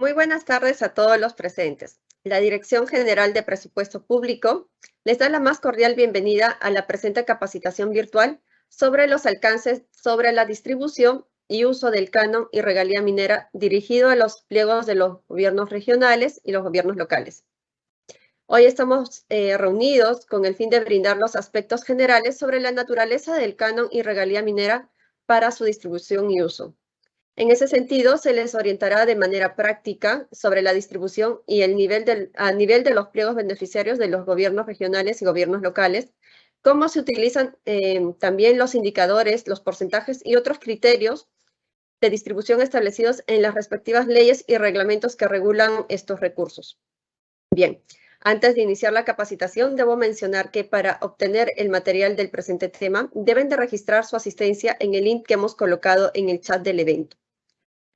Muy buenas tardes a todos los presentes. La Dirección General de Presupuesto Público les da la más cordial bienvenida a la presente capacitación virtual sobre los alcances sobre la distribución y uso del canon y regalía minera dirigido a los pliegos de los gobiernos regionales y los gobiernos locales. Hoy estamos reunidos con el fin de brindar los aspectos generales sobre la naturaleza del canon y regalía minera para su distribución y uso. En ese sentido, se les orientará de manera práctica sobre la distribución y a nivel de los pliegos beneficiarios de los gobiernos regionales y gobiernos locales, cómo se utilizan también los indicadores, los porcentajes y otros criterios de distribución establecidos en las respectivas leyes y reglamentos que regulan estos recursos. Bien, antes de iniciar la capacitación, debo mencionar que para obtener el material del presente tema, deben de registrar su asistencia en el link que hemos colocado en el chat del evento.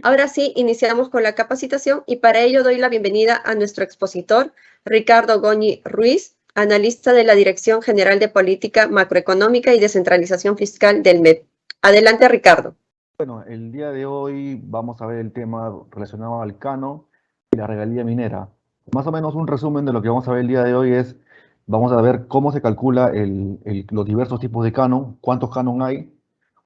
Ahora sí, iniciamos con la capacitación y para ello doy la bienvenida a nuestro expositor, Ricardo Goñi Ruiz, analista de la Dirección General de Política Macroeconómica y Descentralización Fiscal del MEP. Adelante, Ricardo. Bueno, el día de hoy vamos a ver el tema relacionado al canon y la regalía minera. Más o menos un resumen de lo que vamos a ver el día de hoy es, vamos a ver cómo se calcula los diversos tipos de canon, cuántos canon hay,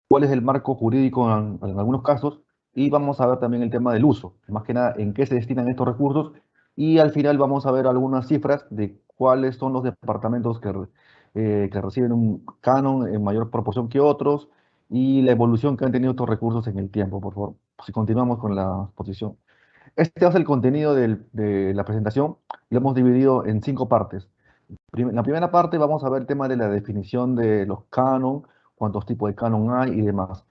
cuál es el marco jurídico en algunos casos, y vamos a ver también el tema del uso, más que nada en qué se destinan estos recursos, y al final vamos a ver algunas cifras de cuáles son los departamentos que reciben un canon en mayor proporción que otros, y la evolución que han tenido estos recursos en el tiempo, por favor. Si continuamos con la exposición. Este va a ser el contenido de la presentación. Lo hemos dividido en 5 partes. En la primera parte vamos a ver el tema de la definición de los canon, cuántos tipos de canon hay y demás.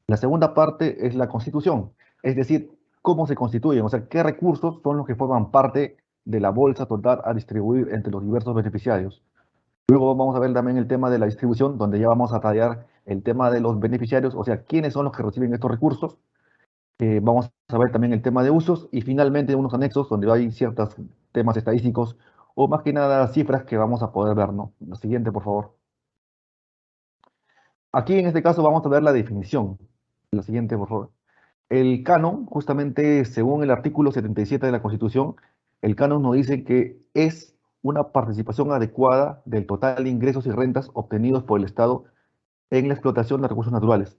La segunda parte es la constitución, es decir, cómo se constituyen, o sea, qué recursos son los que forman parte de la bolsa total a distribuir entre los diversos beneficiarios. Luego vamos a ver también el tema de la distribución, donde ya vamos a tallar el tema de los beneficiarios, o sea, quiénes son los que reciben estos recursos. Vamos a ver también el tema de usos y finalmente unos anexos donde hay ciertos temas estadísticos o más que nada cifras que vamos a poder ver, ¿no? La siguiente, por favor. Aquí en este caso vamos a ver la definición. La siguiente, por favor. El canon, justamente según el artículo 77 de la Constitución, el canon nos dice que es una participación adecuada del total de ingresos y rentas obtenidos por el Estado en la explotación de recursos naturales.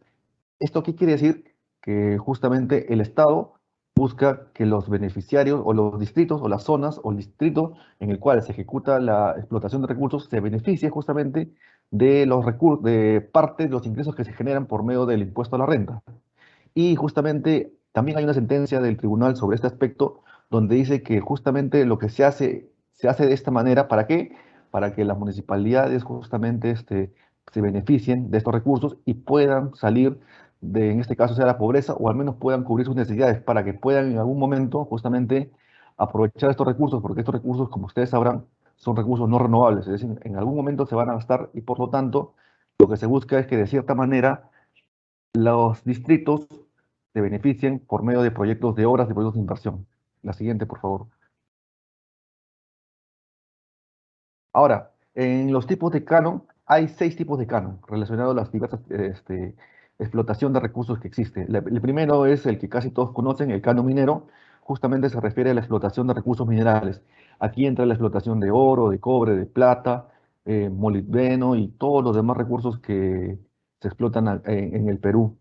¿Esto qué quiere decir? Que justamente el Estado busca que los beneficiarios o los distritos o las zonas o el distrito en el cual se ejecuta la explotación de recursos se beneficie justamente de los recursos, de parte de los ingresos que se generan por medio del impuesto a la renta. Y justamente también hay una sentencia del tribunal sobre este aspecto donde dice que justamente lo que se hace de esta manera, ¿para qué? Para que las municipalidades justamente se beneficien de estos recursos y puedan salir de, en este caso, sea la pobreza o al menos puedan cubrir sus necesidades para que puedan en algún momento justamente aprovechar estos recursos, porque estos recursos, como ustedes sabrán, son recursos no renovables, es decir, en algún momento se van a gastar y por lo tanto lo que se busca es que de cierta manera los distritos se beneficien por medio de proyectos de obras, de proyectos de inversión. La siguiente, por favor. Ahora, en los tipos de canon, hay 6 tipos de canon relacionados a las diversas explotación de recursos que existe. El primero es el que casi todos conocen, el canon minero. Justamente se refiere a la explotación de recursos minerales. Aquí entra la explotación de oro, de cobre, de plata, molibdeno y todos los demás recursos que se explotan en el Perú.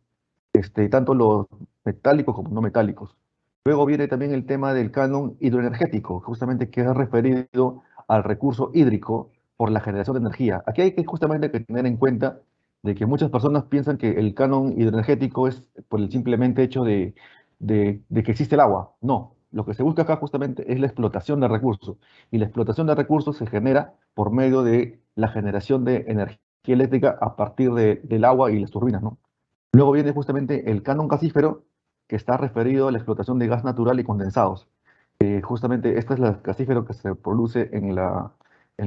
Tanto los metálicos como no metálicos. Luego viene también el tema del canon hidroenergético, justamente que es referido al recurso hídrico por la generación de energía. Aquí hay que justamente que tener en cuenta de que muchas personas piensan que el canon hidroenergético es por el simplemente hecho de que existe el agua. No, lo que se busca acá justamente es la explotación de recursos. Y la explotación de recursos se genera por medio de la generación de energía eléctrica a partir del agua y las turbinas, ¿no? Luego viene justamente el canon gasífero, que está referido a la explotación de gas natural y condensados. Justamente este es el gasífero que se produce en la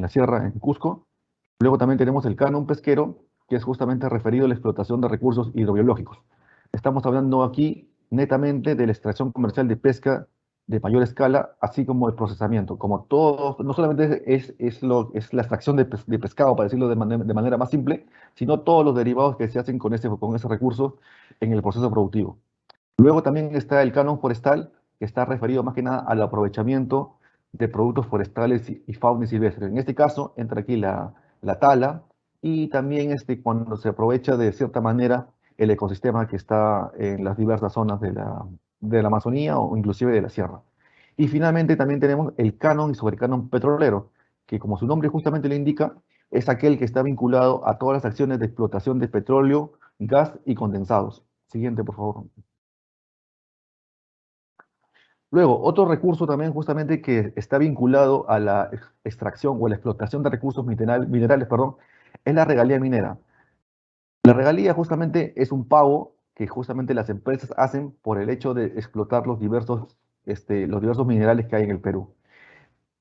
sierra, en Cusco. Luego también tenemos el canon pesquero, que es justamente referido a la explotación de recursos hidrobiológicos. Estamos hablando aquí netamente de la extracción comercial de pesca de mayor escala, así como el procesamiento. Como todo, no solamente es la extracción de pescado, para decirlo de manera más simple, sino todos los derivados que se hacen con ese recurso en el proceso productivo. Luego también está el canon forestal, que está referido más que nada al aprovechamiento de productos forestales y fauna silvestre. En este caso entra aquí la tala y también cuando se aprovecha de cierta manera el ecosistema que está en las diversas zonas de la Amazonía o inclusive de la sierra. Y finalmente también tenemos el canon y sobrecanon petrolero, que como su nombre justamente le indica, es aquel que está vinculado a todas las acciones de explotación de petróleo, gas y condensados. Siguiente, por favor. Luego, otro recurso también justamente que está vinculado a la extracción o a la explotación de recursos minerales, perdón, es la regalía minera. La regalía justamente es un pago que justamente las empresas hacen por el hecho de explotar los diversos minerales que hay en el Perú.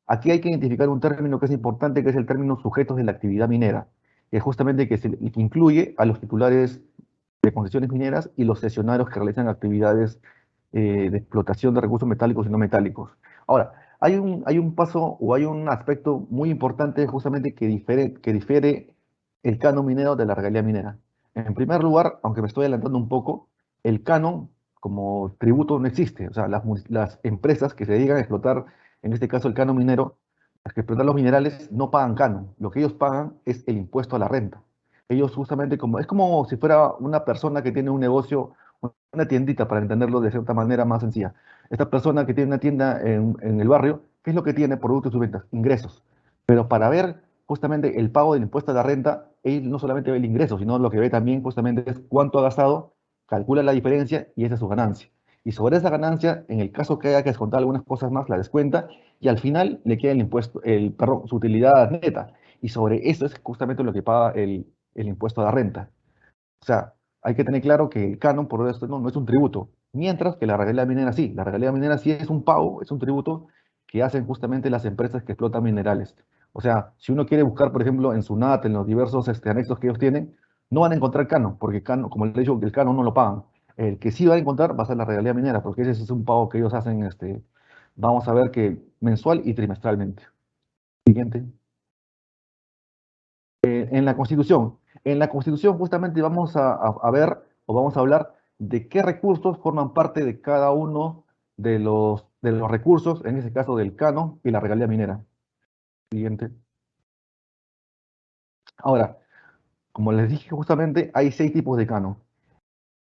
Aquí hay que identificar un término que es importante, que es el término sujetos de la actividad minera, que es justamente que incluye a los titulares de concesiones mineras y los cesionarios que realizan actividades de explotación de recursos metálicos y no metálicos. Ahora, hay un paso o hay un aspecto muy importante justamente que difiere el canon minero de la regalía minera. En primer lugar, aunque me estoy adelantando un poco, el canon como tributo no existe. O sea, las empresas que se dedican a explotar, en este caso el canon minero, las que explotan los minerales, no pagan canon. Lo que ellos pagan es el impuesto a la renta. Ellos justamente es como si fuera una persona que tiene un negocio, una tiendita, para entenderlo de cierta manera más sencilla. Esta persona que tiene una tienda en el barrio, ¿qué es lo que tiene? Productos y ventas, ingresos. Pero para ver justamente el pago del impuesto a la renta, él no solamente ve el ingreso, sino lo que ve también justamente es cuánto ha gastado, calcula la diferencia y esa es su ganancia. Y sobre esa ganancia, en el caso que haya que descontar algunas cosas más, la descuenta y al final le queda el impuesto, perdón, su utilidad neta. Y sobre eso es justamente lo que paga el impuesto a la renta. O sea, hay que tener claro que el canon por esto no es un tributo, mientras que la regalía minera sí. La regalía minera sí es un pago, es un tributo que hacen justamente las empresas que explotan minerales. O sea, si uno quiere buscar, por ejemplo, en SUNAT, en los diversos anexos que ellos tienen, no van a encontrar canon, porque canon, como les he dicho, el canon no lo pagan. El que sí va a encontrar va a ser la regalía minera, porque ese es un pago que ellos hacen, vamos a ver que mensual y trimestralmente. Siguiente. En la Constitución. En la Constitución justamente vamos a ver o vamos a hablar de qué recursos forman parte de cada uno de los recursos, en ese caso del canon y la regalía minera. Siguiente. Ahora, como les dije justamente, hay 6 tipos de canon,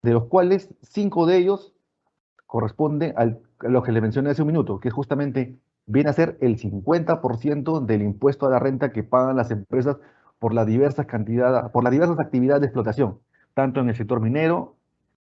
de los cuales 5 de ellos corresponden a lo que le mencioné hace un minuto, que es justamente viene a ser el 50% del impuesto a la renta que pagan las empresas por las diversas actividades de explotación, tanto en el sector minero,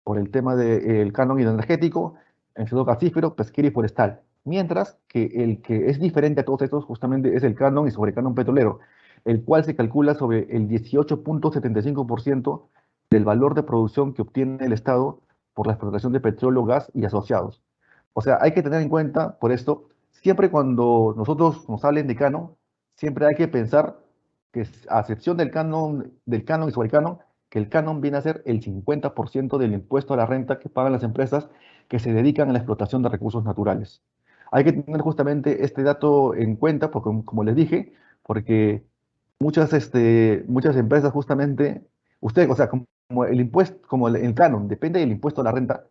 por el tema del canon hidroenergético, en el sector gasífero, pesquero y forestal. Mientras que el que es diferente a todos estos justamente es el canon y sobrecanon petrolero, el cual se calcula sobre el 18.75% del valor de producción que obtiene el Estado por la explotación de petróleo, gas y asociados. O sea, hay que tener en cuenta, por esto, siempre cuando nosotros nos hablen de canon, siempre hay que pensar que a excepción del canon y sobrecanon, que el canon viene a ser el 50% del impuesto a la renta que pagan las empresas que se dedican a la explotación de recursos naturales. Hay que tener justamente este dato en cuenta, porque como les dije, porque muchas empresas justamente, o sea, como el impuesto, como el canon depende del impuesto a la renta,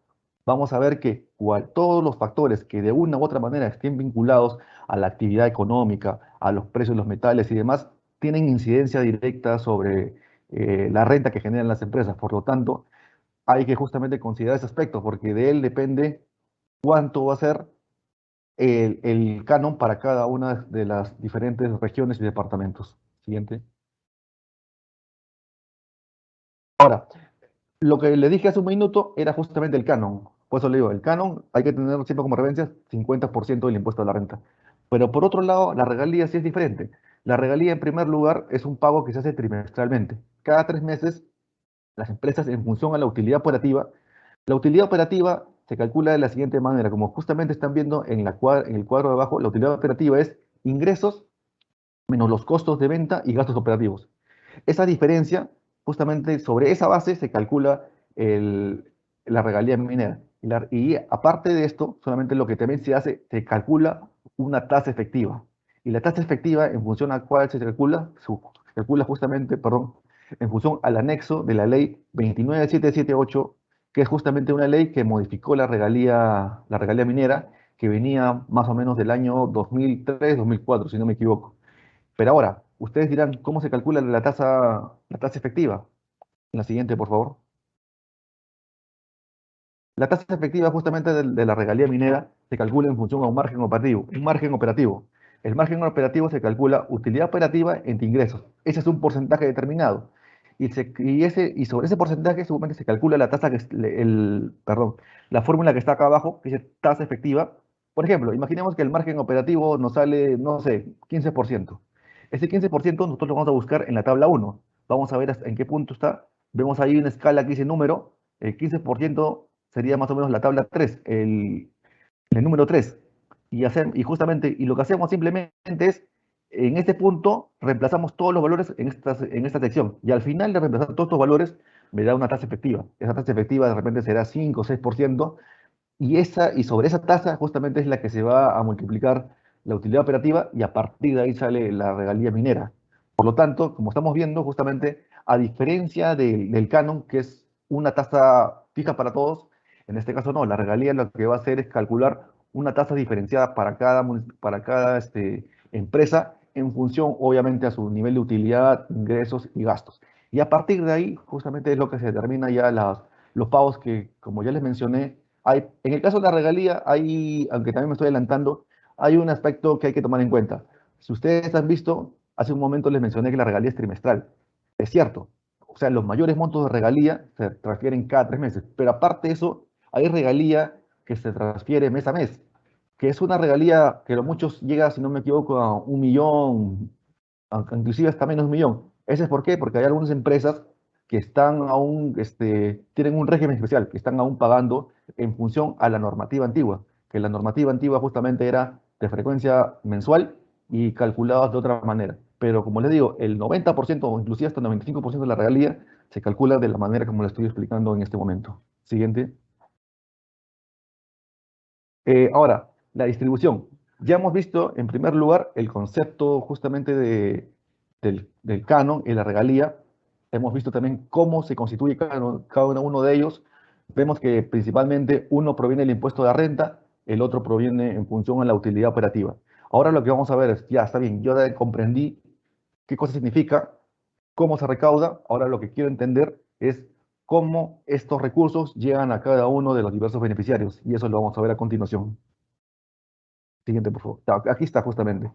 vamos a ver que todos los factores que de una u otra manera estén vinculados a la actividad económica, a los precios de los metales y demás, tienen incidencia directa sobre la renta que generan las empresas. Por lo tanto, hay que justamente considerar ese aspecto, porque de él depende cuánto va a ser el canon para cada una de las diferentes regiones y departamentos. Siguiente. Ahora, lo que le dije hace un minuto era justamente el canon. Por eso le digo, el canon hay que tenerlo siempre como referencia, 50% del impuesto a la renta. Pero por otro lado, la regalía sí es diferente. La regalía, en primer lugar, es un pago que se hace trimestralmente. Cada 3 meses, las empresas, en función a la utilidad operativa se calcula de la siguiente manera. Como justamente están viendo en el cuadro de abajo, la utilidad operativa es ingresos menos los costos de venta y gastos operativos. Esa diferencia, justamente sobre esa base se calcula la regalía minera. Y aparte de esto, solamente lo que también se hace, se calcula una tasa efectiva. Y la tasa efectiva, en función a cuál se calcula justamente, perdón, en función al anexo de la ley 29778 que es justamente una ley que modificó la regalía minera, que venía más o menos del año 2003-2004, si no me equivoco. Pero ahora, ustedes dirán, ¿cómo se calcula la tasa efectiva? La siguiente, por favor. La tasa efectiva justamente de la regalía minera se calcula en función a un margen operativo. Un margen operativo. El margen operativo se calcula utilidad operativa entre ingresos. Ese es un porcentaje determinado. Y sobre ese porcentaje seguramente se calcula la tasa perdón, la fórmula que está acá abajo, que es tasa efectiva. Por ejemplo, imaginemos que el margen operativo nos sale, no sé, 15%. Ese 15% nosotros lo vamos a buscar en la tabla 1. Vamos a ver en qué punto está. Vemos ahí una escala que dice número. El 15% sería más o menos la tabla 3, el número 3. Y lo que hacemos simplemente es, en este punto, reemplazamos todos los valores en esta sección. Y al final de reemplazar todos estos valores, me da una tasa efectiva. Esa tasa efectiva de repente será 5 o 6%. Y sobre esa tasa justamente es la que se va a multiplicar la utilidad operativa y a partir de ahí sale la regalía minera. Por lo tanto, como estamos viendo, justamente, a diferencia del canon, que es una tasa fija para todos, en este caso no, la regalía lo que va a hacer es calcular una tasa diferenciada para cada empresa en función, obviamente, a su nivel de utilidad, ingresos y gastos. Y a partir de ahí, justamente es lo que se determina ya los pagos que, como ya les mencioné, en el caso de la regalía, aunque también me estoy adelantando, hay un aspecto que hay que tomar en cuenta. Si ustedes han visto, hace un momento les mencioné que la regalía es trimestral. Es cierto. O sea, los mayores montos de regalía se transfieren cada 3 meses. Pero aparte de eso, hay regalía que se transfiere mes a mes, que es una regalía que a lo muchos llega, si no me equivoco, a 1 millón, inclusive hasta menos de 1 millón. ¿Ese es por qué? Porque hay algunas empresas que están aún, tienen un régimen especial, que están aún pagando en función a la normativa antigua, que la normativa antigua justamente era de frecuencia mensual y calculada de otra manera. Pero como les digo, el 90% o inclusive hasta el 95% de la regalía se calcula de la manera como lo estoy explicando en este momento. Siguiente. Ahora, la distribución. Ya hemos visto, en primer lugar, el concepto justamente del canon y la regalía. Hemos visto también cómo se constituye cada uno de ellos. Vemos que principalmente uno proviene del impuesto de renta, el otro proviene en función a la utilidad operativa. Ahora lo que vamos a ver es, ya está bien, yo ya comprendí qué cosa significa, cómo se recauda. Ahora lo que quiero entender es cómo estos recursos llegan a cada uno de los diversos beneficiarios. Y eso lo vamos a ver a continuación. Siguiente, por favor. Aquí está justamente.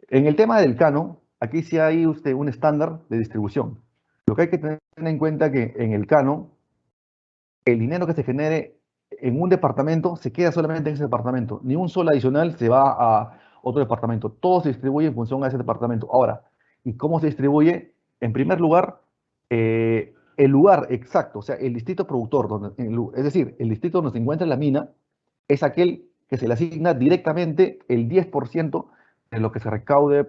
En el tema del canon, aquí sí hay un estándar de distribución. Lo que hay que tener en cuenta que en el canon, el dinero que se genere en un departamento se queda solamente en ese departamento. Ni un solo adicional se va a otro departamento. Todo se distribuye en función a ese departamento. Ahora, ¿y cómo se distribuye? En primer lugar, el lugar exacto, o sea, el distrito productor, es decir, el distrito donde se encuentra la mina, es aquel que se le asigna directamente el 10% de lo que se recaude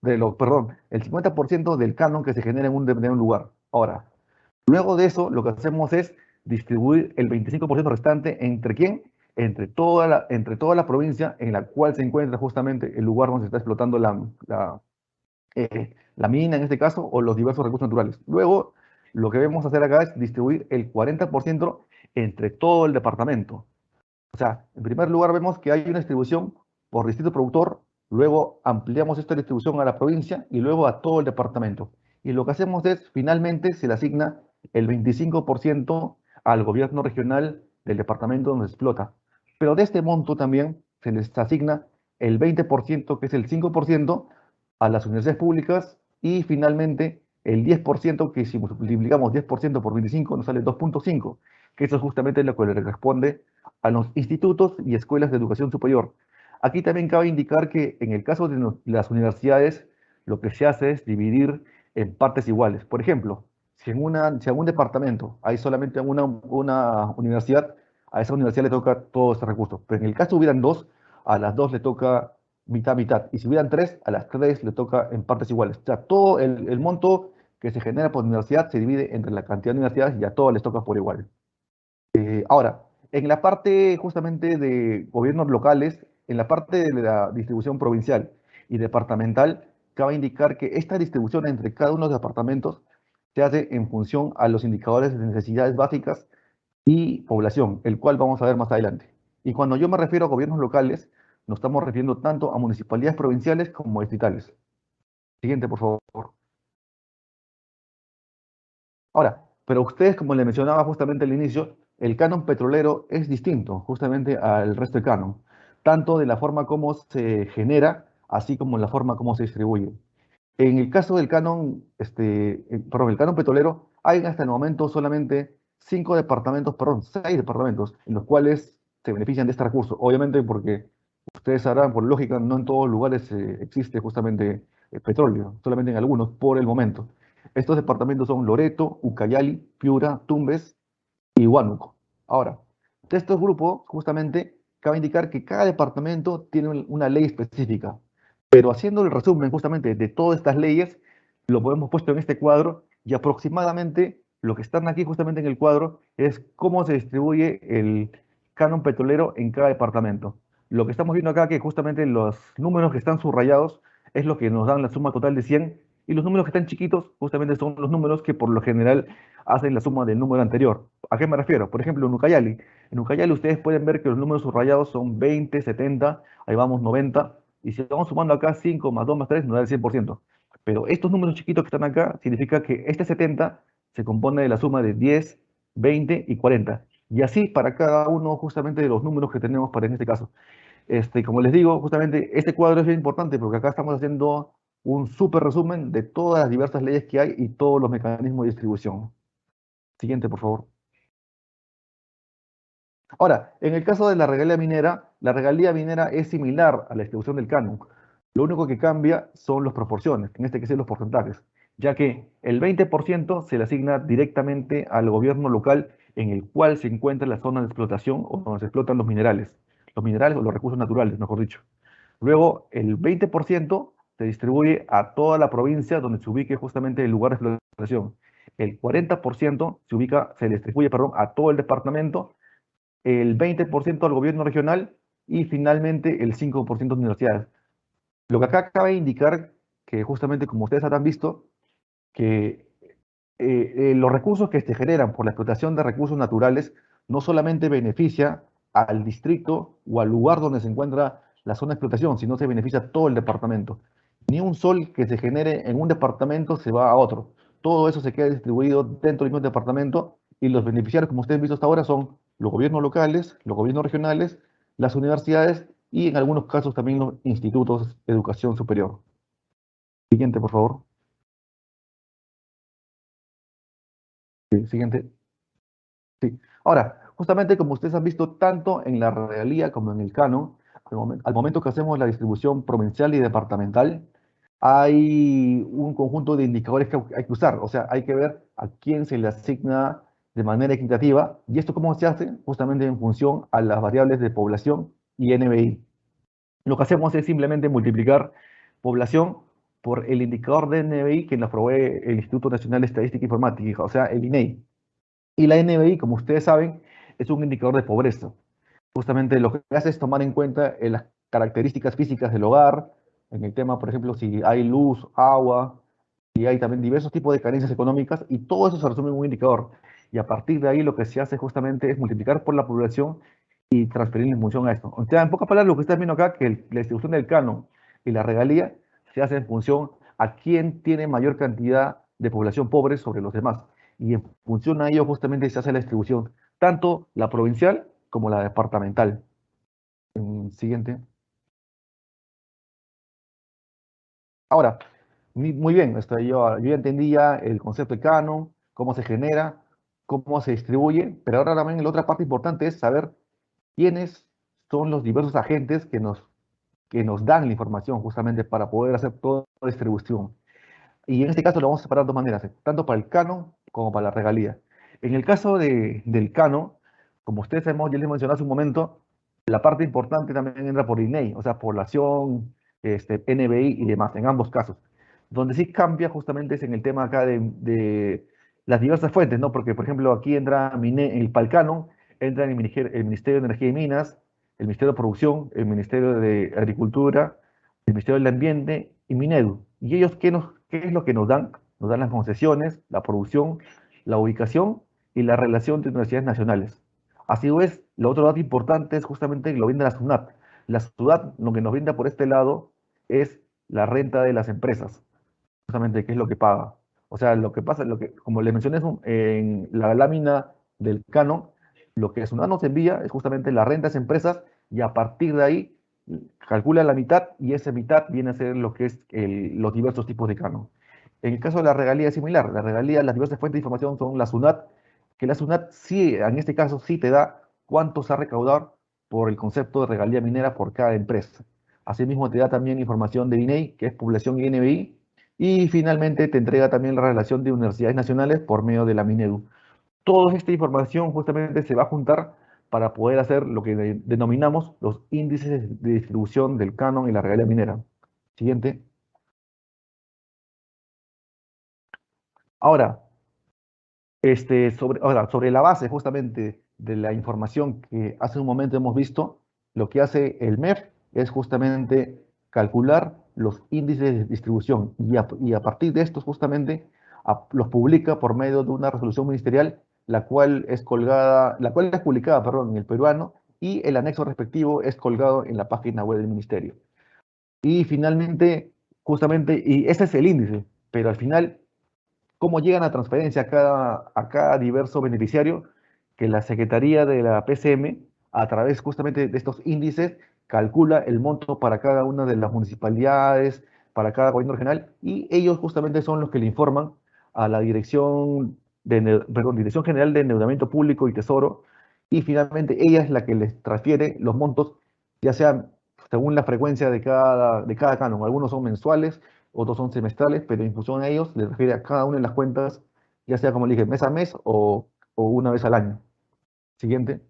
perdón, el 50% del canon que se genera en un lugar. Ahora, luego de eso, lo que hacemos es distribuir el 25% restante ¿entre quién? Entre toda la provincia en la cual se encuentra justamente el lugar donde se está explotando la mina en este caso o los diversos recursos naturales. Luego, lo que debemos hacer acá es distribuir el 40% entre todo el departamento. O sea, en primer lugar vemos que hay una distribución por distrito productor, luego ampliamos esta distribución a la provincia y luego a todo el departamento. Y lo que hacemos es, finalmente, se le asigna el 25% al gobierno regional del departamento donde se explota. Pero de este monto también se les asigna el 20%, que es el 5%, a las universidades públicas y finalmente el 10%, que si multiplicamos 10% por 25 nos sale 2,5, que eso es justamente lo que le corresponde a los institutos y escuelas de educación superior. Aquí también cabe indicar que en el caso de las universidades, lo que se hace es dividir en partes iguales. Por ejemplo, si en un departamento hay solamente una universidad, a esa universidad le toca todo este recurso. Pero en el caso hubieran dos, a las dos le toca mitad, mitad. Y si hubieran tres, a las tres le toca en partes iguales. O sea, todo el monto que se genera por universidad se divide entre la cantidad de universidades y a todos les toca por igual. Ahora, en la parte justamente de gobiernos locales, en la parte de la distribución provincial y departamental, cabe indicar que esta distribución entre cada uno de los departamentos se hace en función a los indicadores de necesidades básicas y población, el cual vamos a ver más adelante. Y cuando yo me refiero a gobiernos locales, nos estamos refiriendo tanto a municipalidades provinciales como distritales. Siguiente, por favor. Ahora, pero ustedes, como les mencionaba justamente al inicio, el canon petrolero es distinto justamente al resto del canon, tanto de la forma como se genera, así como la forma como se distribuye. En el caso del canon, perdón, el canon petrolero, hay hasta el momento solamente 5 departamentos, perdón, 6 departamentos en los cuales se benefician de este recurso. Obviamente porque ustedes sabrán, por lógica, no en todos lugares existe justamente petróleo, solamente en algunos por el momento. Estos departamentos son Loreto, Ucayali, Piura, Tumbes y Huánuco. Ahora, de estos grupos, justamente, cabe indicar que cada departamento tiene una ley específica, pero haciendo el resumen justamente de todas estas leyes, lo podemos puesto en este cuadro y aproximadamente lo que están aquí justamente en el cuadro es cómo se distribuye el canon petrolero en cada departamento. Lo que estamos viendo acá que justamente los números que están subrayados es lo que nos dan la suma total de 100 y los números que están chiquitos justamente son los números que por lo general hacen la suma del número anterior. ¿A qué me refiero? Por ejemplo, en Ucayali ustedes pueden ver que los números subrayados son 20, 70, ahí vamos 90, y si vamos sumando acá 5 más 2 más 3 nos da el 100%. Pero estos números chiquitos que están acá significa que este 70 se compone de la suma de 10, 20 y 40. Y así para cada uno justamente de los números que tenemos para en este caso. Como les digo, justamente este cuadro es bien importante porque acá estamos haciendo un súper resumen de todas las diversas leyes que hay y todos los mecanismos de distribución. Siguiente, por favor. Ahora, en el caso de la regalía minera es similar a la distribución del canon. Lo único que cambia son las proporciones, en este caso los porcentajes, ya que el 20% se le asigna directamente al gobierno local en el cual se encuentra la zona de explotación o donde se explotan los minerales o los recursos naturales, mejor dicho. Luego, el 20% se distribuye a toda la provincia donde se ubique justamente el lugar de explotación. El 40% se le distribuye, perdón, a todo el departamento, el 20% al gobierno regional y finalmente el 5% a universidades. Lo que acá cabe indicar que justamente como ustedes habrán visto, que los recursos que se generan por la explotación de recursos naturales no solamente beneficia al distrito o al lugar donde se encuentra la zona de explotación, sino se beneficia a todo el departamento. Ni un sol que se genere en un departamento se va a otro. Todo eso se queda distribuido dentro del mismo departamento y los beneficiarios, como ustedes han visto hasta ahora, son los gobiernos locales, los gobiernos regionales, las universidades y en algunos casos también los institutos de educación superior. Siguiente, por favor. Sí, siguiente. Sí. Ahora, justamente como ustedes han visto tanto en la realía como en el canon, al momento que hacemos la distribución provincial y departamental, hay un conjunto de indicadores que hay que usar. O sea, hay que ver a quién se le asigna de manera equitativa. ¿Y esto cómo se hace? Justamente en función a las variables de población y NBI. Lo que hacemos es simplemente multiplicar población por el indicador de NBI que nos provee el Instituto Nacional de Estadística e Informática, o sea, el INEI. Y la NBI, como ustedes saben, es un indicador de pobreza. Justamente lo que hace es tomar en cuenta las características físicas del hogar, en el tema, por ejemplo, si hay luz, agua, y hay también diversos tipos de carencias económicas, y todo eso se resume en un indicador. Y a partir de ahí lo que se hace justamente es multiplicar por la población y transferir en función a esto. O sea, en pocas palabras, lo que están viendo acá, que la distribución del canon y la regalía se hace en función a quién tiene mayor cantidad de población pobre sobre los demás. Y en función a ello justamente se hace la distribución, tanto la provincial como la departamental. Siguiente. Ahora, muy bien, yo ya entendí ya el concepto de canon, cómo se genera, cómo se distribuye, pero ahora también la otra parte importante es saber quiénes son los diversos agentes que nos dan la información justamente para poder hacer toda la distribución. Y en este caso lo vamos a separar de dos maneras, tanto para el canon como para la regalía. En el caso del canon, como ustedes sabemos, ya les mencioné hace un momento, la parte importante también entra por INEI, o sea, población, NBI y demás, en ambos casos. Donde sí cambia justamente es en el tema acá de las diversas fuentes, ¿no? Porque, por ejemplo, aquí entra para el canon, entra el Ministerio de Energía y Minas, el Ministerio de Producción, el Ministerio de Agricultura, el Ministerio del Ambiente y Minedu. ¿Y ellos qué es lo que nos dan? Nos dan las concesiones, la producción, la ubicación y la relación de universidades nacionales. Así es, lo otro dato importante es justamente que lo brinda la SUNAT. La SUNAT lo que nos brinda por este lado es la renta de las empresas, justamente qué es lo que paga. O sea, lo que pasa, como le mencioné en la lámina del canon, lo que SUNAT nos envía es justamente la renta de las empresas y a partir de ahí calcula la mitad y esa mitad viene a ser lo que es los diversos tipos de canon. En el caso de la regalía es similar. La regalía, las diversas fuentes de información son la SUNAT, que la SUNAT sí, en este caso sí te da cuánto se ha recaudado por el concepto de regalía minera por cada empresa. Asimismo, te da también información de INEI, que es población INBI, y finalmente te entrega también la relación de universidades nacionales por medio de la Minedu. Toda esta información justamente se va a juntar para poder hacer lo que denominamos los índices de distribución del canon y la regalía minera. Siguiente. Ahora, sobre la base justamente de la información que hace un momento hemos visto, lo que hace el MEF es justamente calcular los índices de distribución y a partir de estos justamente los publica por medio de una resolución ministerial, la cual es publicada, perdón, en el peruano y el anexo respectivo es colgado en la página web del ministerio. Y finalmente, justamente, y ese es el índice, pero al final cómo llegan a transferencia a cada diverso beneficiario, que la Secretaría de la PCM, a través justamente de estos índices, calcula el monto para cada una de las municipalidades, para cada gobierno regional, y ellos justamente son los que le informan a la Dirección General de Endeudamiento Público y Tesoro, y finalmente ella es la que les transfiere los montos, ya sean según la frecuencia de cada canon. Algunos son mensuales, otros son semestrales, pero en función a ellos le refiere a cada una de las cuentas, ya sea como le dije, mes a mes o una vez al año. Siguiente.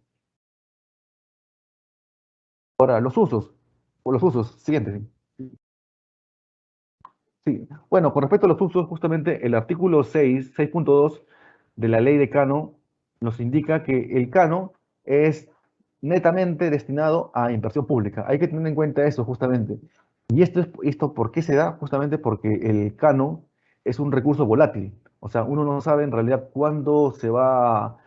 Ahora, los usos, siguiente. Sí. Sí. Bueno, con respecto a los usos, justamente el artículo 6.2 de la ley de Cano nos indica que el Cano es netamente destinado a inversión pública. Hay que tener en cuenta eso justamente. Y esto ¿por qué se da? Justamente porque el Cano es un recurso volátil. O sea, uno no sabe en realidad cuándo va a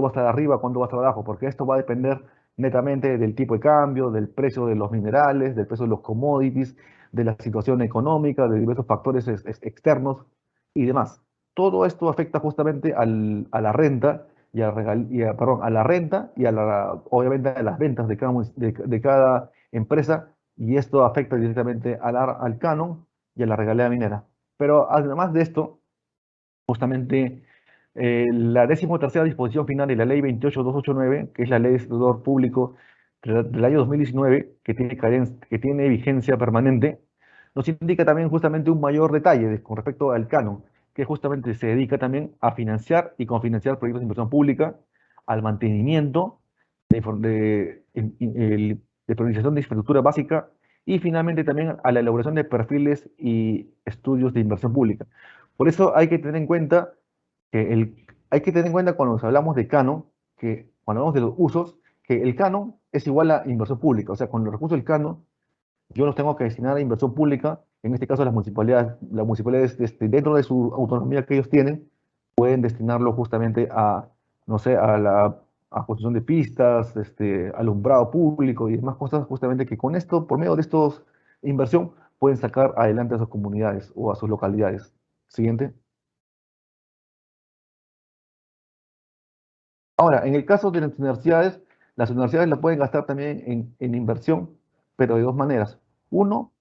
estar arriba, cuándo va a estar abajo, porque esto va a depender netamente del tipo de cambio, del precio de los minerales, del precio de los commodities, de la situación económica, de diversos factores externos y demás. Todo esto afecta justamente a la renta perdón, a la renta y obviamente a las ventas de cada empresa, y esto afecta directamente al canon y a la regalía minera. Pero además de esto, justamente la 13ª disposición final de la ley 28289, que es la ley de sector público del año 2019, que tiene vigencia permanente, nos indica también justamente un mayor detalle con respecto al canon, que justamente se dedica también a financiar y cofinanciar proyectos de inversión pública, al mantenimiento de priorización de infraestructura básica y finalmente también a la elaboración de perfiles y estudios de inversión pública. Por eso hay que tener en cuenta cuando nos hablamos de canon, que cuando hablamos de los usos, que el canon es igual a inversión pública. O sea, con los recursos del canon, yo los tengo que destinar a inversión pública. En este caso, las municipalidades dentro de su autonomía que ellos tienen, pueden destinarlo justamente no sé, a construcción de pistas, alumbrado público y demás cosas, justamente que con esto, por medio de estos inversión, pueden sacar adelante a sus comunidades o a sus localidades. Siguiente. Ahora, en el caso de las universidades la pueden gastar también en inversión, pero de dos maneras. Uno,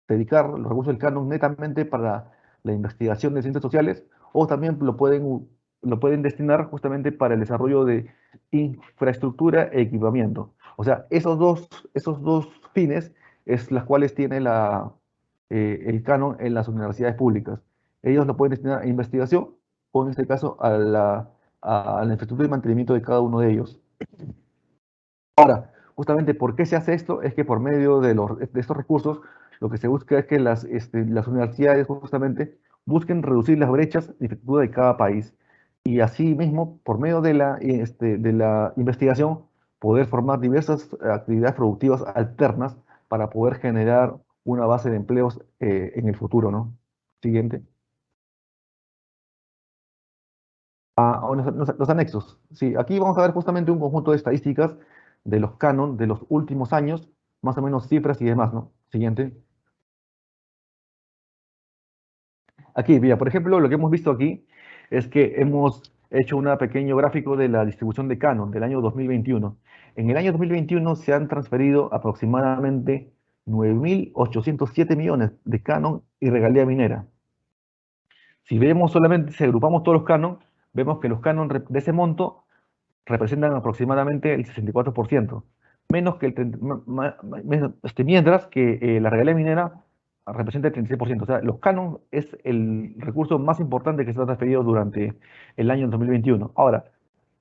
dedicar los recursos del canon netamente para la investigación de ciencias sociales, o también lo pueden destinar justamente para el desarrollo de infraestructura e equipamiento. O sea, esos dos fines es las cuales tiene el canon en las universidades públicas. Ellos lo pueden destinar a investigación o en este caso a la infraestructura y mantenimiento de cada uno de ellos. Ahora, justamente, ¿por qué se hace esto? Es que por medio de estos recursos, lo que se busca es que las universidades justamente busquen reducir las brechas de infraestructura de cada país. Y así mismo, por medio de la investigación, poder formar diversas actividades productivas alternas para poder generar una base de empleos en el futuro, ¿no? Siguiente. Los anexos. Sí, aquí vamos a ver justamente un conjunto de estadísticas de los canon de los últimos años, más o menos cifras y demás, ¿no? Siguiente. Aquí, mira, por ejemplo, lo que hemos visto aquí es que hemos hecho un pequeño gráfico de la distribución de canon del año 2021. En el año 2021 se han transferido aproximadamente 9.807 millones de canon y regalía minera. Si vemos solamente, si agrupamos todos los canon, vemos que los canon de ese monto representan aproximadamente el 64%, menos que el 30 mientras que la regalía minera representa el 36%. O sea, los canon es el recurso más importante que se ha transferido durante el año 2021. Ahora,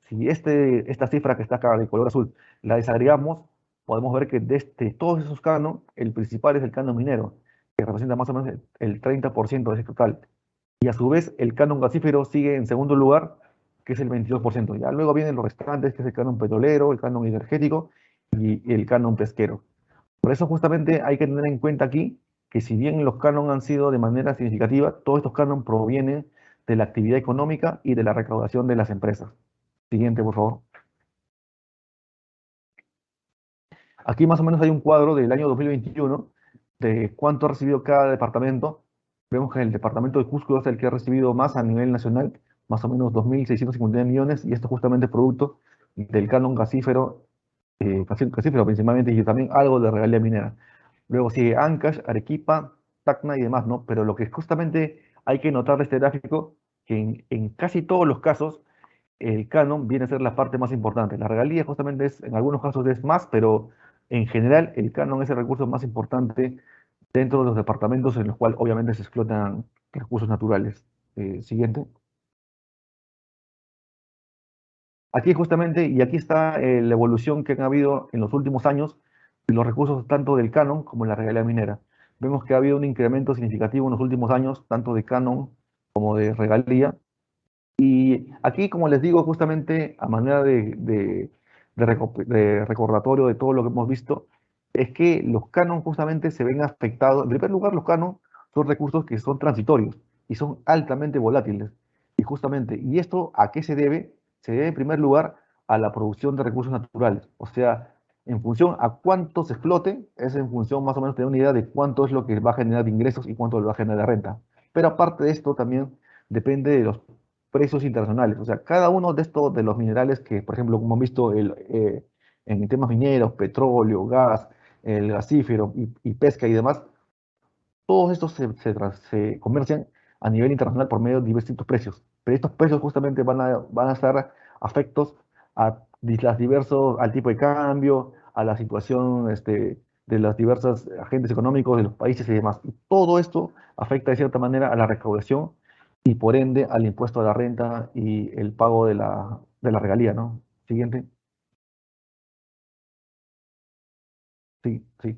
si esta cifra que está acá de color azul la desagregamos, podemos ver que de todos esos canon, el principal es el canon minero, que representa más o menos el 30% de ese total. Y a su vez, el canon gasífero sigue en segundo lugar, que es el 22%. Ya luego vienen los restantes, que es el canon petrolero, el canon energético y el canon pesquero. Por eso justamente hay que tener en cuenta aquí que si bien los canon han sido de manera significativa, todos estos canon provienen de la actividad económica y de la recaudación de las empresas. Siguiente, por favor. Aquí más o menos hay un cuadro del año 2021 de cuánto ha recibido cada departamento. Vemos que el departamento de Cusco es el que ha recibido más a nivel nacional, más o menos 2.659 millones, y esto es justamente producto del canon gasífero, gasífero principalmente, y también algo de regalía minera. Luego sigue Ancash, Arequipa, Tacna y demás, ¿no? Pero lo que justamente hay que notar de este gráfico, que en casi todos los casos, el canon viene a ser la parte más importante. La regalía justamente es, en algunos casos es más, pero en general el canon es el recurso más importante dentro de los departamentos en los cuales obviamente se explotan recursos naturales. Siguiente. Aquí justamente, y aquí está la evolución que han habido en los últimos años de los recursos tanto del canon como de la regalía minera. Vemos que ha habido un incremento significativo en los últimos años, tanto de canon como de regalía. Y aquí, como les digo, justamente a manera de recordatorio de todo lo que hemos visto, es que los canon justamente se ven afectados. En primer lugar, los canon son recursos que son transitorios y son altamente volátiles. Y justamente, ¿y esto a qué se debe? Se debe en primer lugar a la producción de recursos naturales. O sea, en función a cuánto se explote, es en función más o menos tener una idea de cuánto es lo que va a generar de ingresos y cuánto le va a generar de renta. Pero aparte de esto, también depende de los precios internacionales. O sea, cada uno de estos, de los minerales que, por ejemplo, como han visto en temas mineros, petróleo, gas, el gasífero y pesca y demás, todos estos se comercian a nivel internacional por medio de distintos precios. Pero estos precios justamente van a estar afectos al tipo de cambio, a la situación de los diversos agentes económicos de los países y demás. Y todo esto afecta de cierta manera a la recaudación y por ende al impuesto a la renta y el pago de la regalía, ¿no? Siguiente. Sí, sí.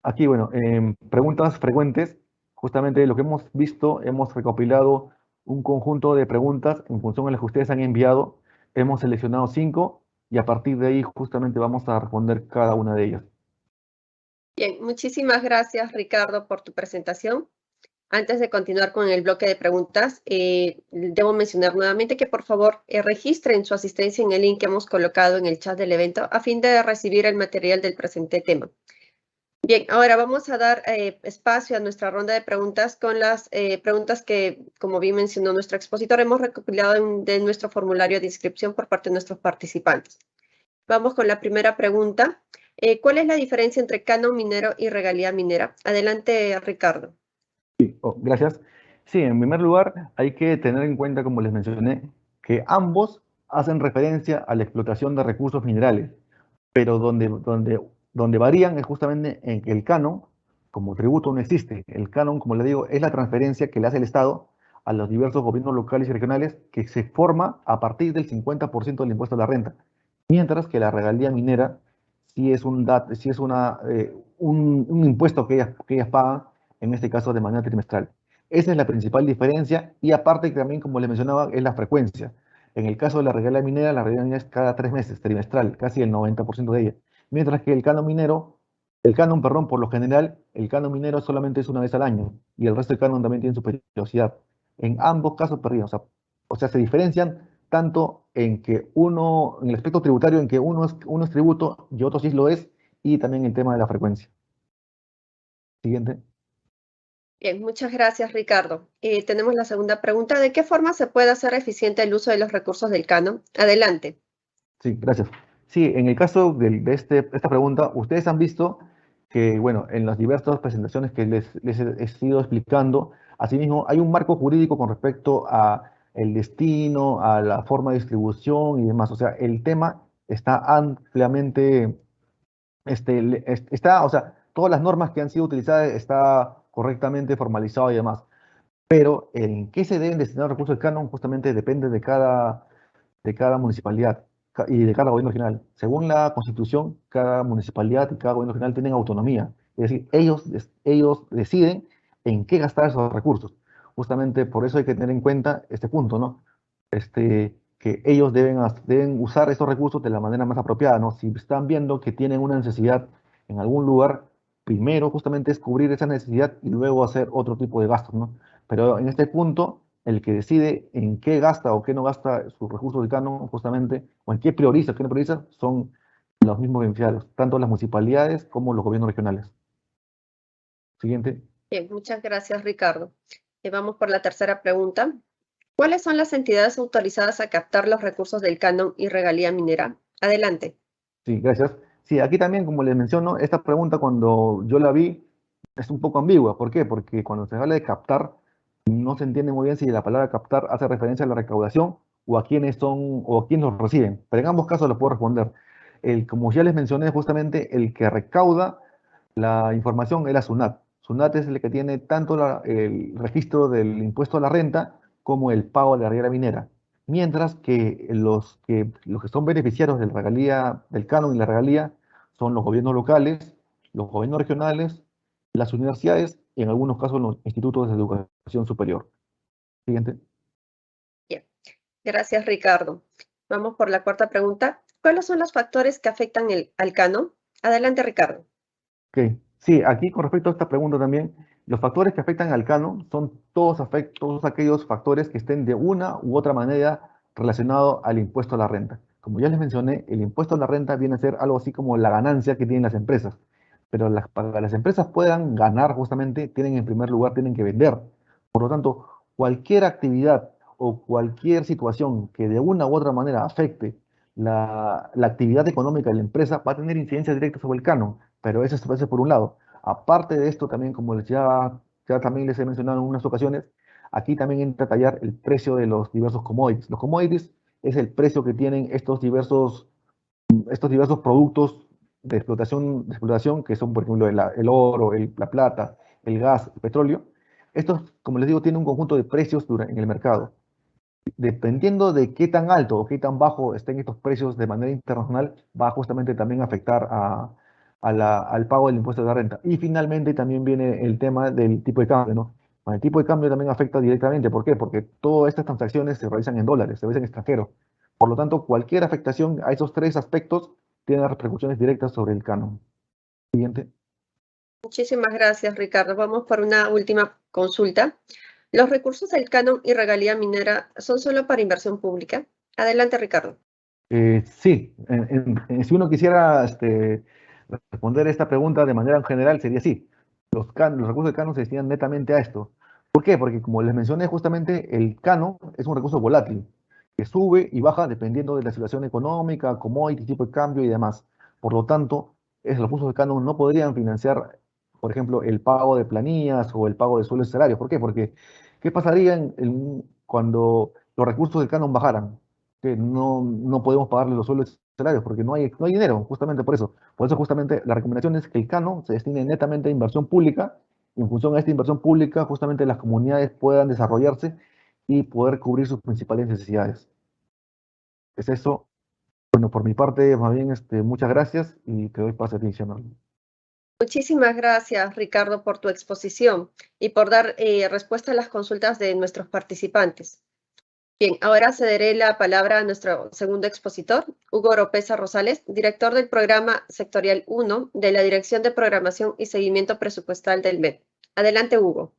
Aquí, bueno, preguntas frecuentes. Justamente lo que hemos visto, hemos recopilado un conjunto de preguntas en función a las que ustedes han enviado. Hemos seleccionado 5 y a partir de ahí justamente vamos a responder cada una de ellas. Bien, muchísimas gracias, Ricardo, por tu presentación. Antes de continuar con el bloque de preguntas, debo mencionar nuevamente que por favor registren su asistencia en el link que hemos colocado en el chat del evento a fin de recibir el material del presente tema. Bien, ahora vamos a dar espacio a nuestra ronda de preguntas con las preguntas que, como bien mencionó nuestro expositor, hemos recopilado de nuestro formulario de inscripción por parte de nuestros participantes. Vamos con la primera pregunta. ¿Cuál es la diferencia entre canon minero y regalía minera? Adelante, Ricardo. Gracias. Sí, en primer lugar, hay que tener en cuenta, como les mencioné, que ambos hacen referencia a la explotación de recursos minerales, pero donde varían es justamente en que el canon, como tributo, no existe. El canon, como le digo, es la transferencia que le hace el Estado a los diversos gobiernos locales y regionales que se forma a partir del 50% del impuesto a la renta, mientras que la regalía minera sí es un impuesto que ellas pagan, en este caso de manera trimestral. Esa es la principal diferencia y aparte que también, como les mencionaba, es la frecuencia. En el caso de la regalía minera es cada 3 meses, trimestral, casi el 90% de ella. Mientras que el canon, perdón, por lo general, el canon minero solamente es una vez al año y el resto del canon también tiene su periodicidad. En ambos casos, perdón, o sea, O sea, se diferencian tanto en que uno, en el aspecto tributario, en que uno es tributo y otro sí lo es, y también el tema de la frecuencia. Siguiente. Bien, muchas gracias, Ricardo. Tenemos la segunda pregunta. ¿De qué forma se puede hacer eficiente el uso de los recursos del canon? Adelante. Sí, gracias. Sí, en el caso esta pregunta, ustedes han visto que, bueno, en las diversas presentaciones que les he sido explicando, asimismo, hay un marco jurídico con respecto a el destino, a la forma de distribución y demás. O sea, el tema está ampliamente, o sea, todas las normas que han sido utilizadas está correctamente formalizado y demás. Pero en qué se deben destinar los recursos del canon justamente depende de cada municipalidad y de cada gobierno regional. Según la Constitución, cada municipalidad y cada gobierno regional tienen autonomía. Es decir, ellos deciden en qué gastar esos recursos. Justamente por eso hay que tener en cuenta este punto, ¿no? Que ellos deben usar esos recursos de la manera más apropiada, ¿no? Si están viendo que tienen una necesidad en algún lugar, primero justamente es cubrir esa necesidad y luego hacer otro tipo de gastos, ¿no? Pero en este punto, el que decide en qué gasta o qué no gasta sus recursos de canon, justamente, o en qué no prioriza, son los mismos beneficiarios, tanto las municipalidades como los gobiernos regionales. Siguiente. Bien, muchas gracias, Ricardo. Vamos por la tercera pregunta. ¿Cuáles son las entidades autorizadas a captar los recursos del canon y regalía minera? Adelante. Sí, gracias. Sí, aquí también, como les menciono, esta pregunta cuando yo la vi es un poco ambigua. ¿Por qué? Porque cuando se habla de captar, no se entiende muy bien si la palabra captar hace referencia a la recaudación o a quiénes son o a quiénes los reciben. Pero en ambos casos lo puedo responder. Como ya les mencioné, justamente el que recauda la información es la SUNAT. SUNAT es el que tiene tanto el registro del impuesto a la renta como el pago de la riera minera. Mientras que los que son beneficiarios del regalía, del canon y la regalía son los gobiernos locales, los gobiernos regionales, las universidades y en algunos casos los institutos de educación superior. Siguiente. Bien, gracias, Ricardo. Vamos por la cuarta pregunta. ¿Cuáles son los factores que afectan al canon? Adelante, Ricardo. Ok. Sí, aquí con respecto a esta pregunta también, los factores que afectan al canon son todos aquellos factores que estén de una u otra manera relacionados al impuesto a la renta. Como ya les mencioné, el impuesto a la renta viene a ser algo así como la ganancia que tienen las empresas. Pero para que las empresas puedan ganar justamente, tienen en primer lugar, tienen que vender. Por lo tanto, cualquier actividad o cualquier situación que de una u otra manera afecte la actividad económica de la empresa va a tener incidencia directa sobre el canon, pero eso es por un lado. Aparte de esto, también como ya también les he mencionado en unas ocasiones, aquí también entra a tallar el precio de los diversos commodities. Los commodities es el precio que tienen estos diversos productos de explotación que son, por ejemplo, el oro, la plata, el gas, el petróleo. Estos, como les digo, tienen un conjunto de precios en el mercado. Dependiendo de qué tan alto o qué tan bajo estén estos precios de manera internacional, va justamente también a afectar al pago del impuesto de la renta. Y finalmente también viene el tema del tipo de cambio, ¿no? Bueno, el tipo de cambio también afecta directamente. ¿Por qué? Porque todas estas transacciones se realizan en dólares, se realizan en extranjero. Por lo tanto, cualquier afectación a esos tres aspectos tiene repercusiones directas sobre el canon. Siguiente. Muchísimas gracias, Ricardo. Vamos por una última consulta. ¿Los recursos del canon y regalía minera son solo para inversión pública? Adelante, Ricardo. Sí, si uno quisiera responder esta pregunta de manera general, sería sí. Los recursos del canon se destinan netamente a esto. ¿Por qué? Porque como les mencioné, justamente el canon es un recurso volátil, que sube y baja dependiendo de la situación económica, commodity, tipo de cambio y demás. Por lo tanto, esos recursos del canon no podrían financiar, por ejemplo, el pago de planillas o el pago de sueldos y salarios. ¿Por qué? Porque, ¿qué pasaría cuando los recursos del canon bajaran? Que no podemos pagarle los sueldos y salarios porque no hay dinero, justamente por eso. Por eso justamente la recomendación es que el canon se destine netamente a inversión pública y en función a esta inversión pública justamente las comunidades puedan desarrollarse y poder cubrir sus principales necesidades. Es eso. Bueno, por mi parte, más bien, muchas gracias y te doy pase a ti, Xiomara. Muchísimas gracias, Ricardo, por tu exposición y por dar respuesta a las consultas de nuestros participantes. Bien, ahora cederé la palabra a nuestro segundo expositor, Hugo Oropesa Rosales, director del programa sectorial 1 de la Dirección de Programación y Seguimiento Presupuestal del MEP. Adelante, Hugo.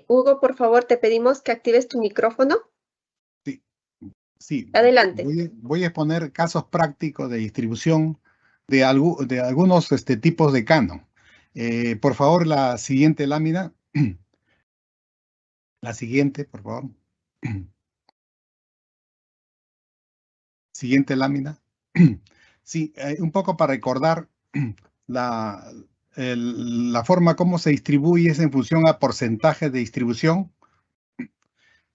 Hugo, por favor, te pedimos que actives tu micrófono. Sí, sí. Adelante. Voy a exponer casos prácticos de distribución de algunos tipos de canon. Por favor, la siguiente lámina. La siguiente, por favor. Siguiente lámina. Sí, un poco para recordar la forma como se distribuye es en función a porcentajes de distribución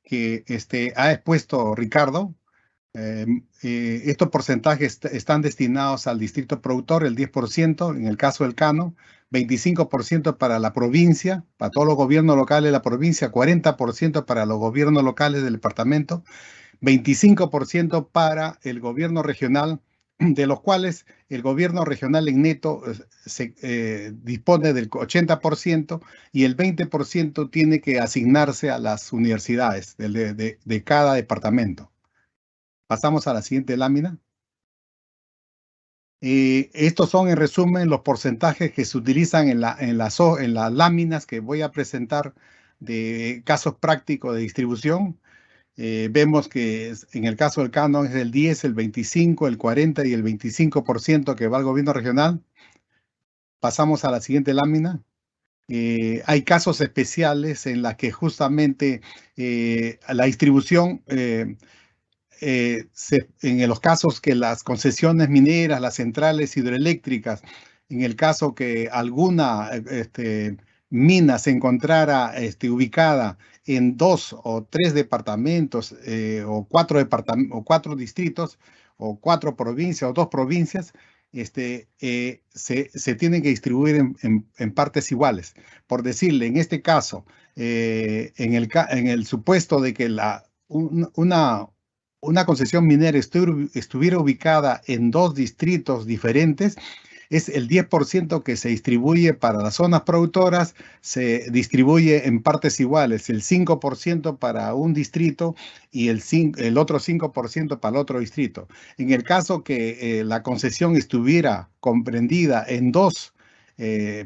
que ha expuesto Ricardo. Estos porcentajes están destinados al distrito productor, el 10%, en el caso del Cano, 25% para la provincia, para todos los gobiernos locales de la provincia, 40% para los gobiernos locales del departamento, 25% para el gobierno regional, de los cuales el gobierno regional en neto dispone del 80% y el 20% tiene que asignarse a las universidades de cada departamento. Pasamos a la siguiente lámina. Estos son, en resumen, los porcentajes que se utilizan en las láminas que voy a presentar de casos prácticos de distribución. Vemos que en el caso del canon es el 10, el 25, el 40 y el 25% que va al gobierno regional. Pasamos a la siguiente lámina. Hay casos especiales en las que justamente la distribución, en los casos que las concesiones mineras, las centrales hidroeléctricas, en el caso que alguna mina se encontrara ubicada en 2 o 3 departamentos o 4 distritos o 4 provincias o 2 provincias, se tienen que distribuir en partes iguales. Por decirle, en este caso, en el supuesto de que una concesión minera estuviera ubicada en 2 distritos diferentes, es el 10% que se distribuye para las zonas productoras, se distribuye en partes iguales, el 5% para un distrito y el otro 5% para el otro distrito. En el caso que la concesión estuviera comprendida en 2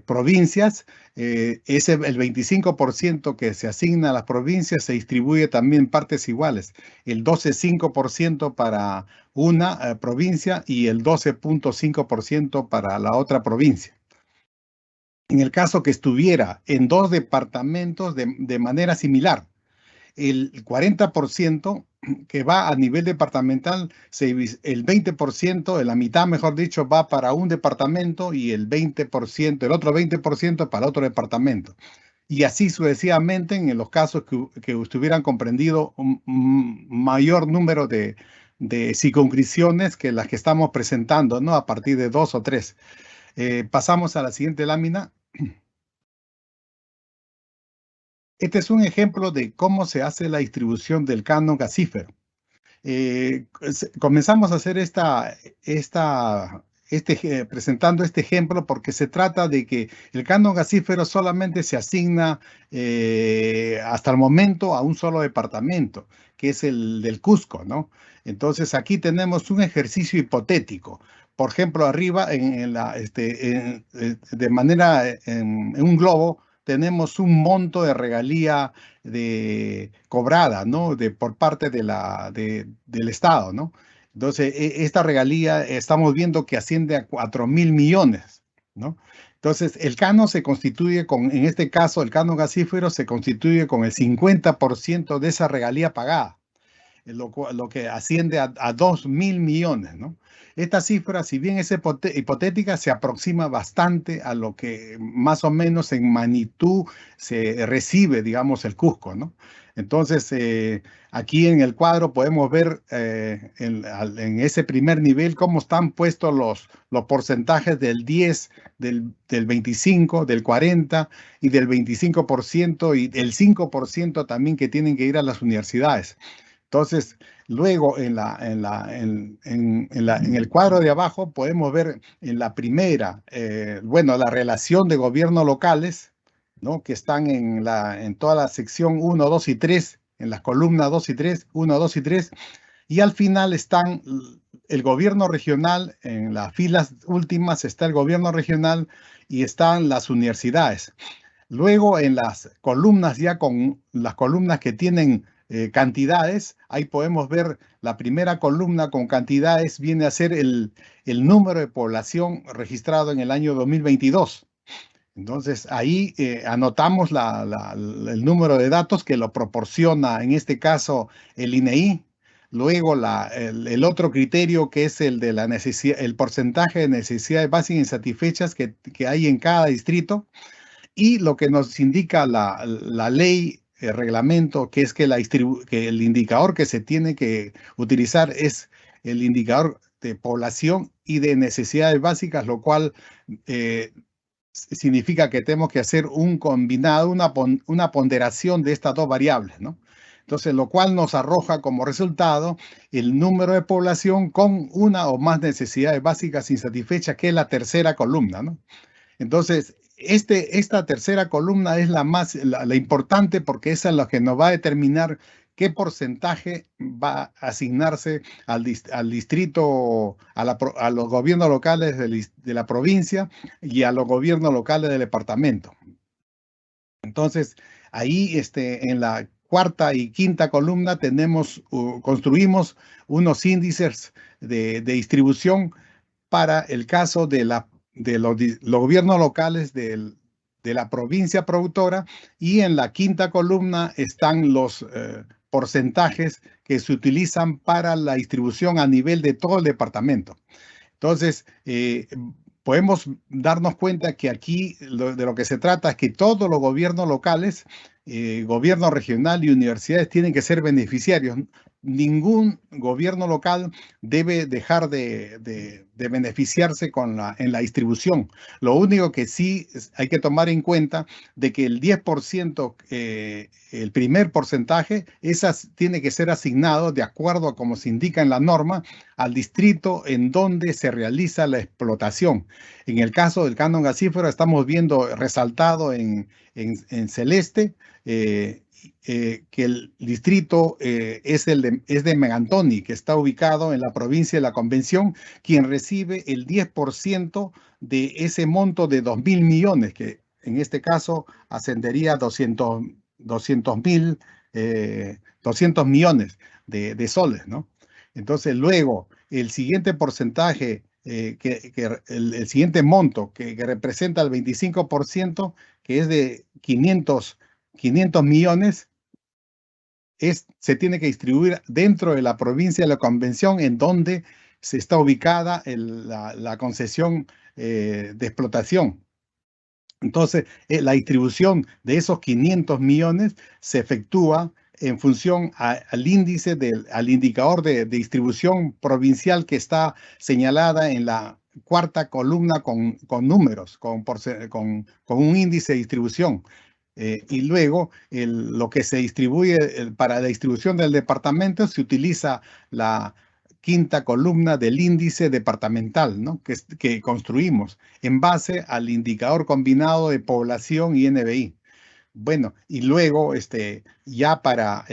provincias, el 25% que se asigna a las provincias se distribuye también en partes iguales, el 12,5% para una provincia y el 12,5% para la otra provincia. En el caso que estuviera en 2 departamentos de manera similar, el 40% que va a nivel departamental, el 20%, la mitad mejor dicho, va para un departamento y el otro 20% para otro departamento. Y así sucesivamente en los casos que estuvieran comprendido un mayor número de circunscripciones que las que estamos presentando, ¿no? A partir de 2 o 3. Pasamos a la siguiente lámina. Este es un ejemplo de cómo se hace la distribución del canon gasífero. Comenzamos a hacer presentando este ejemplo porque se trata de que el canon gasífero solamente se asigna hasta el momento a un solo departamento, que es el del Cusco, ¿no? Entonces aquí tenemos un ejercicio hipotético. Por ejemplo, arriba de manera en un globo tenemos un monto de regalía cobrada, ¿no? Por parte del Estado, ¿no? Entonces, esta regalía estamos viendo que asciende a 4.000 millones, ¿no? Entonces, el canon se constituye en este caso, el canon gasífero se constituye con el 50% de esa regalía pagada, lo que asciende a 2.000 millones, ¿no? Esta cifra, si bien es hipotética, se aproxima bastante a lo que más o menos en magnitud se recibe, digamos, el Cusco, ¿no? Entonces, aquí en el cuadro podemos ver en ese primer nivel cómo están puestos los porcentajes del 10, del 25, del 40 y del 25% y el 5% también que tienen que ir a las universidades. Entonces, luego en el cuadro de abajo podemos ver en la primera, la relación de gobiernos locales, ¿no? Que están en toda la sección 1, 2 y 3, en las columnas 2 y 3, 1, 2 y 3, y al final están el gobierno regional, en las filas últimas está el gobierno regional y están las universidades. Luego en las columnas, ya con las columnas que tienen cantidades, ahí podemos ver la primera columna con cantidades viene a ser el número de población registrado en el año 2022. Entonces ahí anotamos el número de datos que lo proporciona en este caso el INEI. Luego el otro criterio que es el de la necesidad, el porcentaje de necesidades básicas insatisfechas que hay en cada distrito. Y lo que nos indica la ley, el reglamento, que es que el indicador que se tiene que utilizar es el indicador de población y de necesidades básicas, lo cual significa que tenemos que hacer un combinado, una ponderación de estas dos variables, ¿no? Entonces, lo cual nos arroja como resultado el número de población con una o más necesidades básicas insatisfechas, que es la tercera columna, ¿no? Entonces, esta tercera columna es la importante porque esa es la que nos va a determinar qué porcentaje va a asignarse al distrito, a los gobiernos locales de la provincia y a los gobiernos locales del departamento. Entonces, ahí en la cuarta y quinta columna construimos unos índices de distribución para el caso de los gobiernos locales de la provincia productora, y en la quinta columna están los porcentajes que se utilizan para la distribución a nivel de todo el departamento. Entonces, podemos darnos cuenta que aquí de lo que se trata es que todos los gobiernos locales, gobierno regional y universidades tienen que ser beneficiarios. Ningún gobierno local debe dejar de beneficiarse en la distribución. Lo único que sí hay que tomar en cuenta de que el 10%, el primer porcentaje, tiene que ser asignado de acuerdo a como se indica en la norma al distrito en donde se realiza la explotación. En el caso del canon gasífero estamos viendo resaltado en celeste que el distrito es de Megantoni, que está ubicado en la provincia de la Convención, quien recibe el 10% de ese monto de 2.000 millones, que en este caso ascendería a 200 millones de soles, ¿no? Entonces, luego, el siguiente porcentaje, el siguiente monto que representa el 25%, que es de 500 millones, se tiene que distribuir dentro de la provincia de la Convención en donde se está ubicada la concesión de explotación. Entonces, la distribución de esos 500 millones se efectúa en función al indicador de distribución provincial que está señalada en la cuarta columna con números, con un índice de distribución. Y luego lo que se distribuye para la distribución del departamento se utiliza la quinta columna del índice departamental, ¿no? que construimos en base al indicador combinado de población y NBI. Bueno, y luego ya para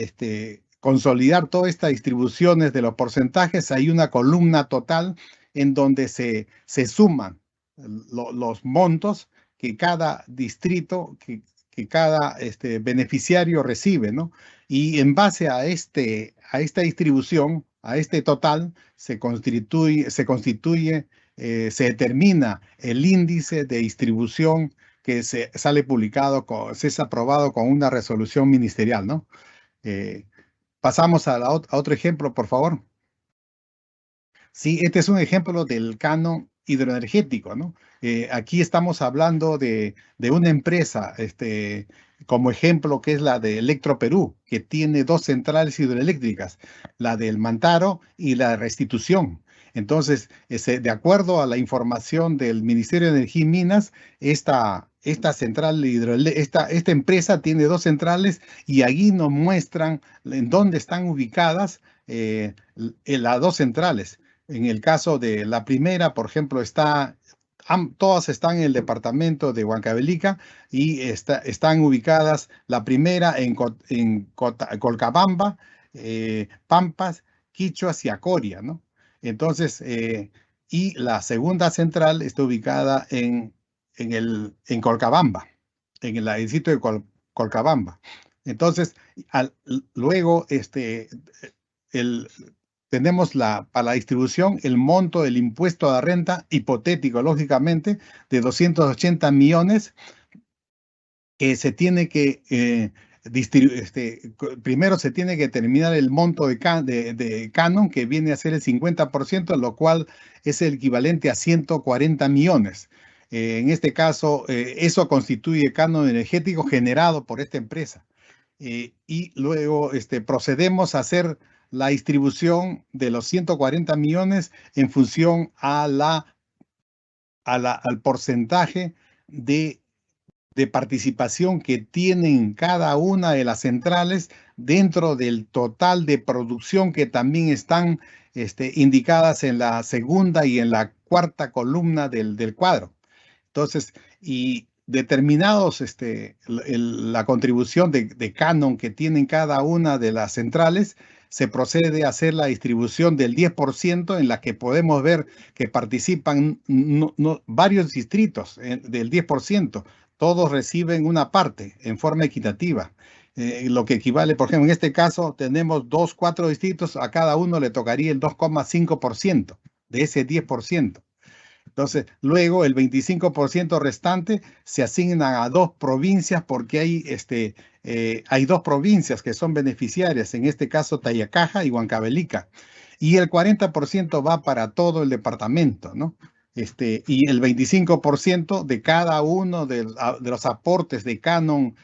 consolidar todas estas distribuciones de los porcentajes, hay una columna total en donde se suman los montos que cada distrito, que cada beneficiario recibe, ¿no? Y en base a esta distribución, a este total, se determina el índice de distribución que sale publicado, se es aprobado con una resolución ministerial, ¿no? Pasamos a otro ejemplo, por favor. Sí, este es un ejemplo del canon hidroenergético, ¿no? Aquí estamos hablando de una empresa, como ejemplo, que es la de Electroperú, que tiene 2 centrales hidroeléctricas, la del Mantaro y la de Restitución. Entonces, de acuerdo a la información del Ministerio de Energía y Minas, esta empresa tiene 2 centrales y allí nos muestran en dónde están ubicadas las 2 centrales. En el caso de la primera, por ejemplo, todas están en el departamento de Huancavelica y están ubicadas la primera en Colcabamba, Pampas, Quichuas y Acoria, ¿no? Entonces, y la segunda central está ubicada en Colcabamba. en el distrito de Colcabamba. Entonces, luego tenemos para la distribución el monto del impuesto a la renta hipotético, lógicamente, de 280 millones que se tiene que primero se tiene que determinar el monto de canon, que viene a ser el 50%, lo cual es el equivalente a 140 millones. En este caso, eso constituye canon energético generado por esta empresa. Y luego procedemos a hacer la distribución de los 140 millones en función al porcentaje de participación que tienen cada una de las centrales dentro del total de producción que también están indicadas en la segunda y en la cuarta columna del cuadro. Entonces, y determinados la contribución de canon que tienen cada una de las centrales, se procede a hacer la distribución del 10% en la que podemos ver que participan varios distritos del 10%. Todos reciben una parte en forma equitativa, lo que equivale, por ejemplo, en este caso tenemos 4 distritos, a cada uno le tocaría el 2,5% de ese 10%. Entonces, luego el 25% restante se asigna a 2 provincias porque hay 2 provincias que son beneficiarias, en este caso Tayacaja y Huancavelica. Y el 40% va para todo el departamento, ¿no? Y el 25% de cada uno de los aportes de canon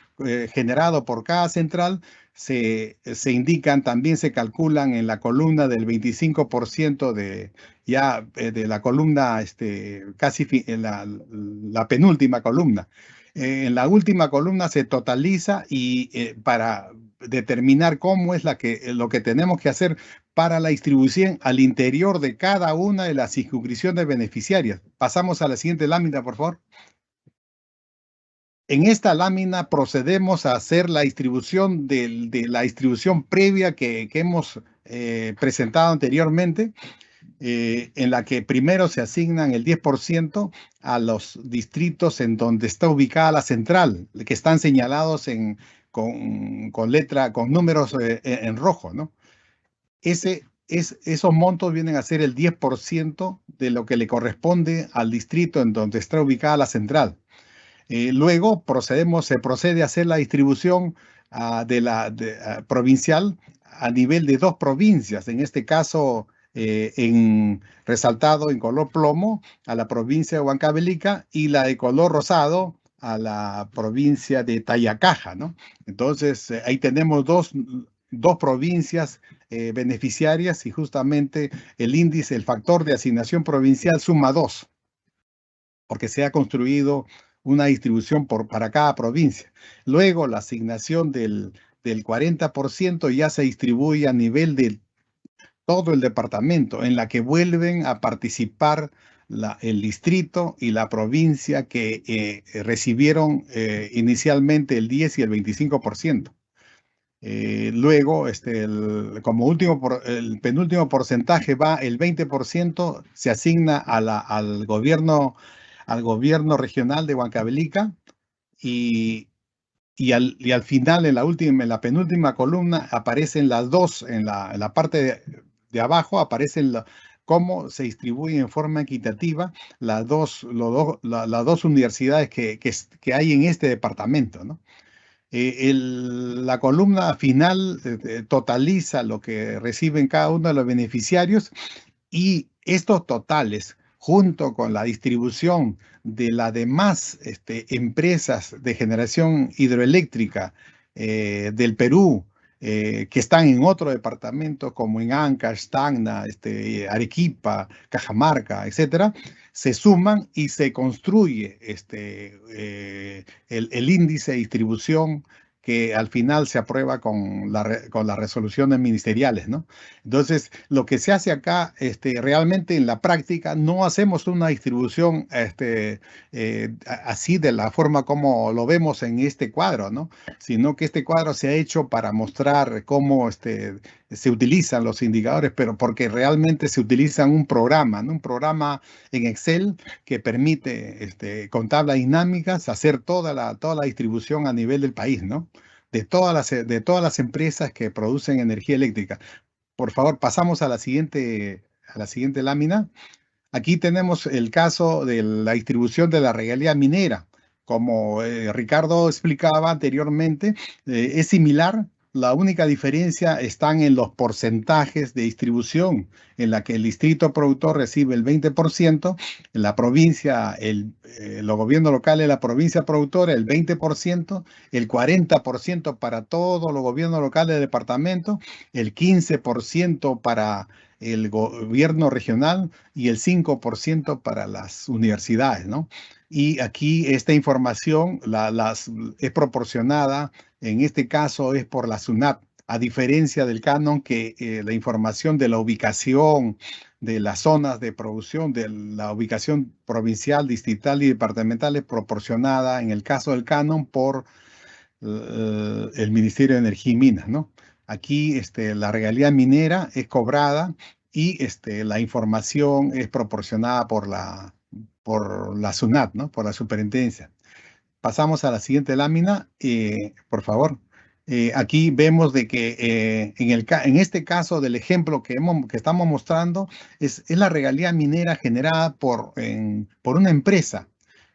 generado por cada central se indican, también se calculan en la columna del 25% de la columna, casi en la penúltima columna. En la última columna se totaliza y para determinar cómo es lo que tenemos que hacer para la distribución al interior de cada una de las circunscripciones beneficiarias. Pasamos a la siguiente lámina, por favor. En esta lámina procedemos a hacer la distribución de la distribución previa que hemos presentado anteriormente, en la que primero se asignan el 10% a los distritos en donde está ubicada la central, que están señalados con números en rojo, ¿no? Esos montos vienen a ser el 10% de lo que le corresponde al distrito en donde está ubicada la central. Luego se procede a hacer la distribución provincial a nivel de 2 provincias, en este caso resaltado en color plomo a la provincia de Huancavelica y la de color rosado a la provincia de Tayacaja, ¿no? Entonces, ahí tenemos dos provincias beneficiarias y justamente el factor de asignación provincial suma 2, porque se ha construido una distribución para cada provincia. Luego, la asignación del 40% ya se distribuye a nivel de todo el departamento, en la que vuelven a participar el distrito y la provincia que recibieron inicialmente el 10 y el 25%. Luego, como el penúltimo porcentaje va el 20%, se asigna al gobierno regional de Huancavelica y al final, en la penúltima columna, aparecen las 2, en la parte de abajo, aparecen cómo se distribuyen en forma equitativa las dos universidades que hay en este departamento, ¿no? La columna final totaliza lo que reciben cada uno de los beneficiarios y estos totales, junto con la distribución de las demás empresas de generación hidroeléctrica del Perú, que están en otro departamento como en Ancash, Tacna, Arequipa, Cajamarca, etcétera, se suman y se construye el índice de distribución que al final se aprueba con las resoluciones ministeriales, ¿no? Entonces, lo que se hace acá, realmente en la práctica, no hacemos una distribución así de la forma como lo vemos en este cuadro, ¿no? Sino que este cuadro se ha hecho para mostrar cómo se utilizan los indicadores, pero porque realmente se utiliza un programa, ¿no? Un programa en Excel que permite con tablas dinámicas hacer toda la distribución a nivel del país, ¿no? De todas las empresas que producen energía eléctrica. Por favor, pasamos a la siguiente lámina. Aquí tenemos el caso de la distribución de la regalía minera. Como Ricardo explicaba anteriormente, es similar. La única diferencia están en los porcentajes de distribución, en la que el distrito productor recibe el 20%, en la provincia, los gobiernos locales de la provincia productora el 20%, el 40% para todos los gobiernos locales del departamento, el 15% para el gobierno regional y el 5% para las universidades, ¿no? Y aquí esta información es proporcionada, en este caso es por la SUNAT, a diferencia del canon que la información de la ubicación de las zonas de producción, de la ubicación provincial, distrital y departamental es proporcionada en el caso del canon por el Ministerio de Energía y Minas, ¿no? Aquí la regalía minera es cobrada y la información es proporcionada por la SUNAT, ¿no? Por la superintendencia. Pasamos a la siguiente lámina, por favor. Aquí vemos de que en este caso del ejemplo que estamos mostrando es la regalía minera generada por una empresa.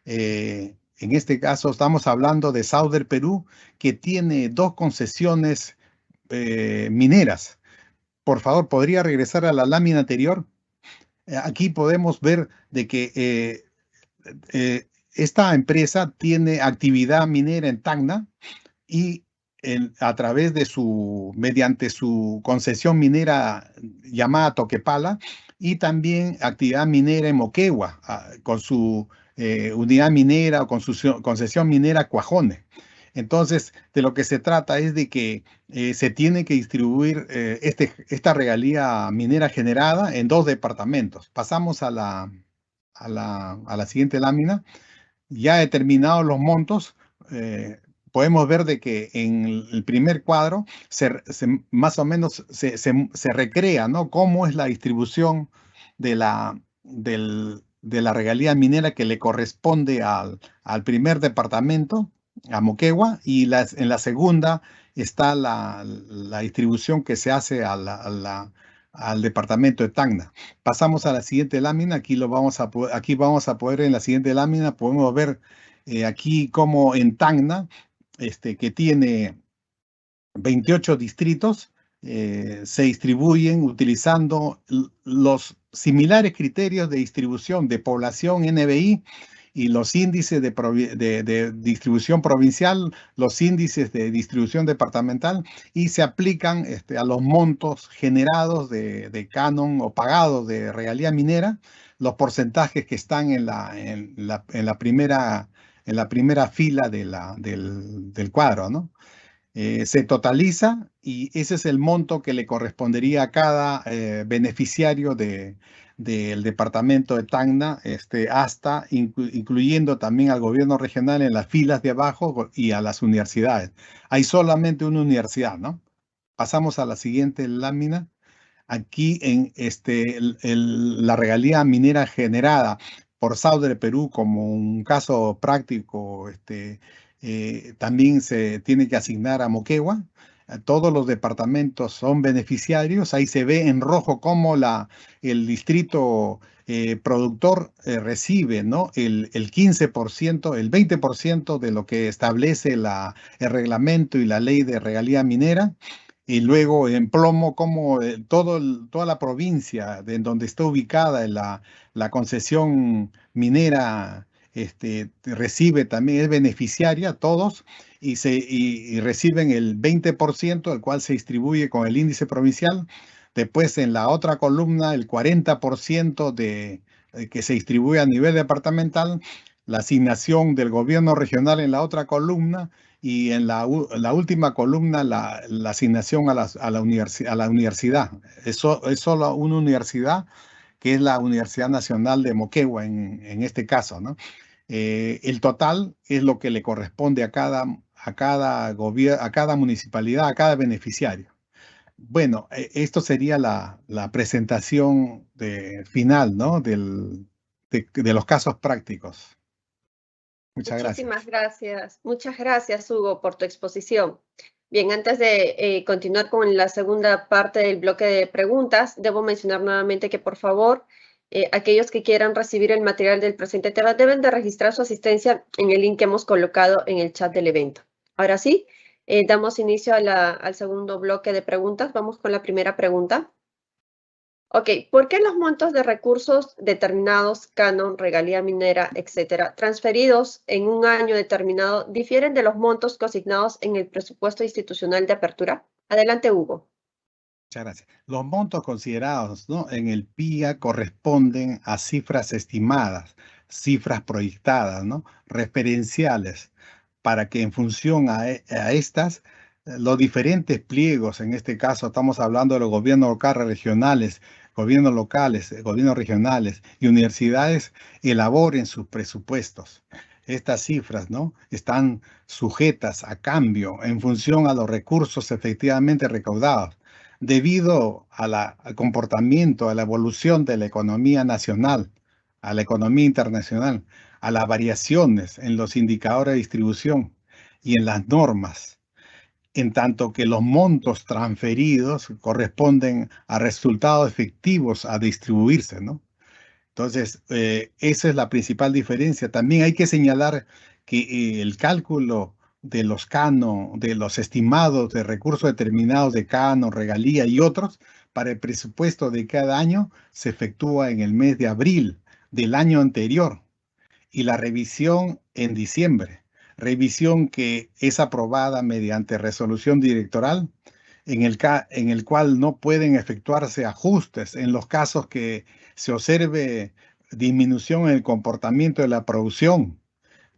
En este caso estamos hablando de Sauder Perú, que tiene 2 concesiones mineras. Por favor, ¿podría regresar a la lámina anterior? Aquí podemos ver de que esta empresa tiene actividad minera en Tacna y a través de mediante su concesión minera llamada Toquepala y también actividad minera en Moquegua con su unidad minera o con su concesión minera Cuajone. Entonces, de lo que se trata es de que se tiene que distribuir esta regalía minera generada en 2 departamentos. Pasamos a la siguiente lámina. Ya determinados los montos, podemos ver de que en el primer cuadro más o menos se recrea, ¿no? Cómo es la distribución de la regalía minera que le corresponde al primer departamento, a Moquegua, y en la segunda está la distribución que se hace al departamento de Tacna. Pasamos a la siguiente lámina. Aquí vamos a poder en la siguiente lámina, podemos ver aquí como en Tacna, que tiene 28 distritos, se distribuyen utilizando los similares criterios de distribución de población NBI y los índices de distribución provincial, los índices de distribución departamental, y se aplican a los montos generados de canon o pagados de regalía minera, los porcentajes que están en la primera fila del cuadro, ¿no? Se totaliza y ese es el monto que le correspondería a cada beneficiario del departamento de Tacna, hasta incluyendo también al gobierno regional en las filas de abajo y a las universidades. Hay solamente una universidad, ¿no? Pasamos a la siguiente lámina. Aquí en la regalía minera generada por Sauder Perú, como un caso práctico, también se tiene que asignar a Moquegua. Todos los departamentos son beneficiarios. Ahí se ve en rojo cómo el distrito productor recibe, ¿no? el 15%, el 20% de lo que establece el reglamento y la ley de regalía minera. Y luego en plomo, como toda la provincia en donde está ubicada la concesión minera recibe también, es beneficiaria, todos, y reciben el 20%, el cual se distribuye con el índice provincial. Después en la otra columna, el 40% que se distribuye a nivel departamental, la asignación del gobierno regional en la otra columna, y en la última columna la asignación a la universidad. Es solo una universidad, que es la Universidad Nacional de Moquegua en este caso, ¿no? El total es lo que le corresponde a cada municipalidad, a cada beneficiario. Bueno, esto sería la presentación final, ¿no? De los casos prácticos. Muchas gracias. Muchas gracias, Hugo, por tu exposición. Bien, antes de continuar con la segunda parte del bloque de preguntas, debo mencionar nuevamente que, por favor, aquellos que quieran recibir el material del presente tema deben de registrar su asistencia en el link que hemos colocado en el chat del evento. Ahora sí, damos inicio al segundo bloque de preguntas. Vamos con la primera pregunta. Ok, ¿por qué los montos de recursos determinados, canon, regalía minera, etcétera, transferidos en un año determinado difieren de los montos consignados en el presupuesto institucional de apertura? Adelante, Hugo. Muchas gracias. Los montos considerados, ¿no?, en el PIA corresponden a cifras estimadas, cifras proyectadas, ¿no?, referenciales, para que en función a estas, los diferentes pliegos, en este caso estamos hablando de los gobiernos locales, regionales, gobiernos locales, gobiernos regionales y universidades, elaboren sus presupuestos. Estas cifras, ¿no?, están sujetas a cambio en función a los recursos efectivamente recaudados, debido al comportamiento, a la evolución de la economía nacional, a la economía internacional, a las variaciones en los indicadores de distribución y en las normas, en tanto que los montos transferidos corresponden a resultados efectivos a distribuirse, ¿no? Entonces, esa es la principal diferencia. También hay que señalar que el cálculo de los canon, de los estimados de recursos determinados de canon, regalía y otros, para el presupuesto de cada año se efectúa en el mes de abril del año anterior y la revisión en diciembre. Revisión que es aprobada mediante resolución directoral en el cual no pueden efectuarse ajustes en los casos que se observe disminución en el comportamiento de la producción,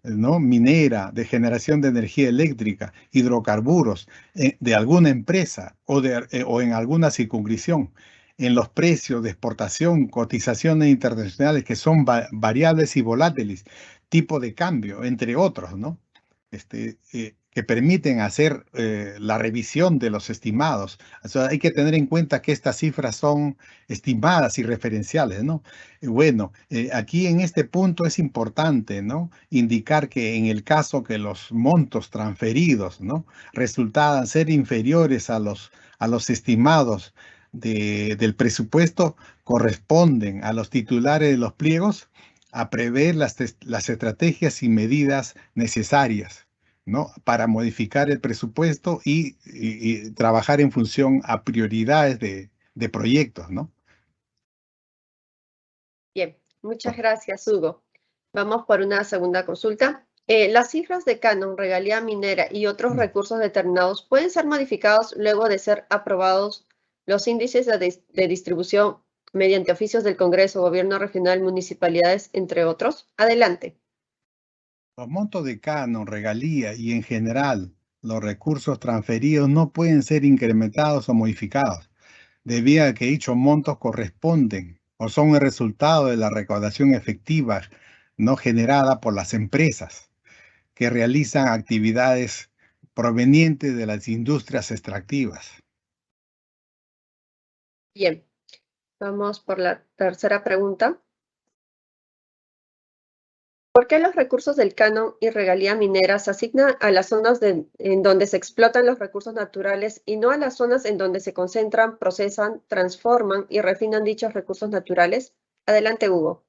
¿no?, minera, de generación de energía eléctrica, hidrocarburos, de alguna empresa o en alguna circunscripción, en los precios de exportación, cotizaciones internacionales que son variables y volátiles, tipo de cambio, entre otros, ¿no? Que permiten hacer la revisión de los estimados. O sea, hay que tener en cuenta que estas cifras son estimadas y referenciales, ¿no? Bueno, aquí en este punto es importante, ¿no?, indicar que en el caso que los montos transferidos, ¿no?, resultaran ser inferiores a los estimados del presupuesto, corresponden a los titulares de los pliegos a prever las estrategias y medidas necesarias, ¿no?, para modificar el presupuesto y trabajar en función a prioridades de proyectos, ¿no? Bien, muchas gracias, Hugo. Vamos por una segunda consulta. Las cifras de canon, regalía minera y otros recursos determinados pueden ser modificados luego de ser aprobados los índices de distribución mediante oficios del Congreso, Gobierno regional, municipalidades, entre otros. Adelante. Los montos de canon, regalía y en general los recursos transferidos no pueden ser incrementados o modificados, debido a que dichos montos corresponden o son el resultado de la recaudación efectiva no generada por las empresas que realizan actividades provenientes de las industrias extractivas. Bien, vamos por la tercera pregunta. ¿Por qué los recursos del canon y regalía minera se asignan a las zonas en donde se explotan los recursos naturales y no a las zonas en donde se concentran, procesan, transforman y refinan dichos recursos naturales? Adelante, Hugo.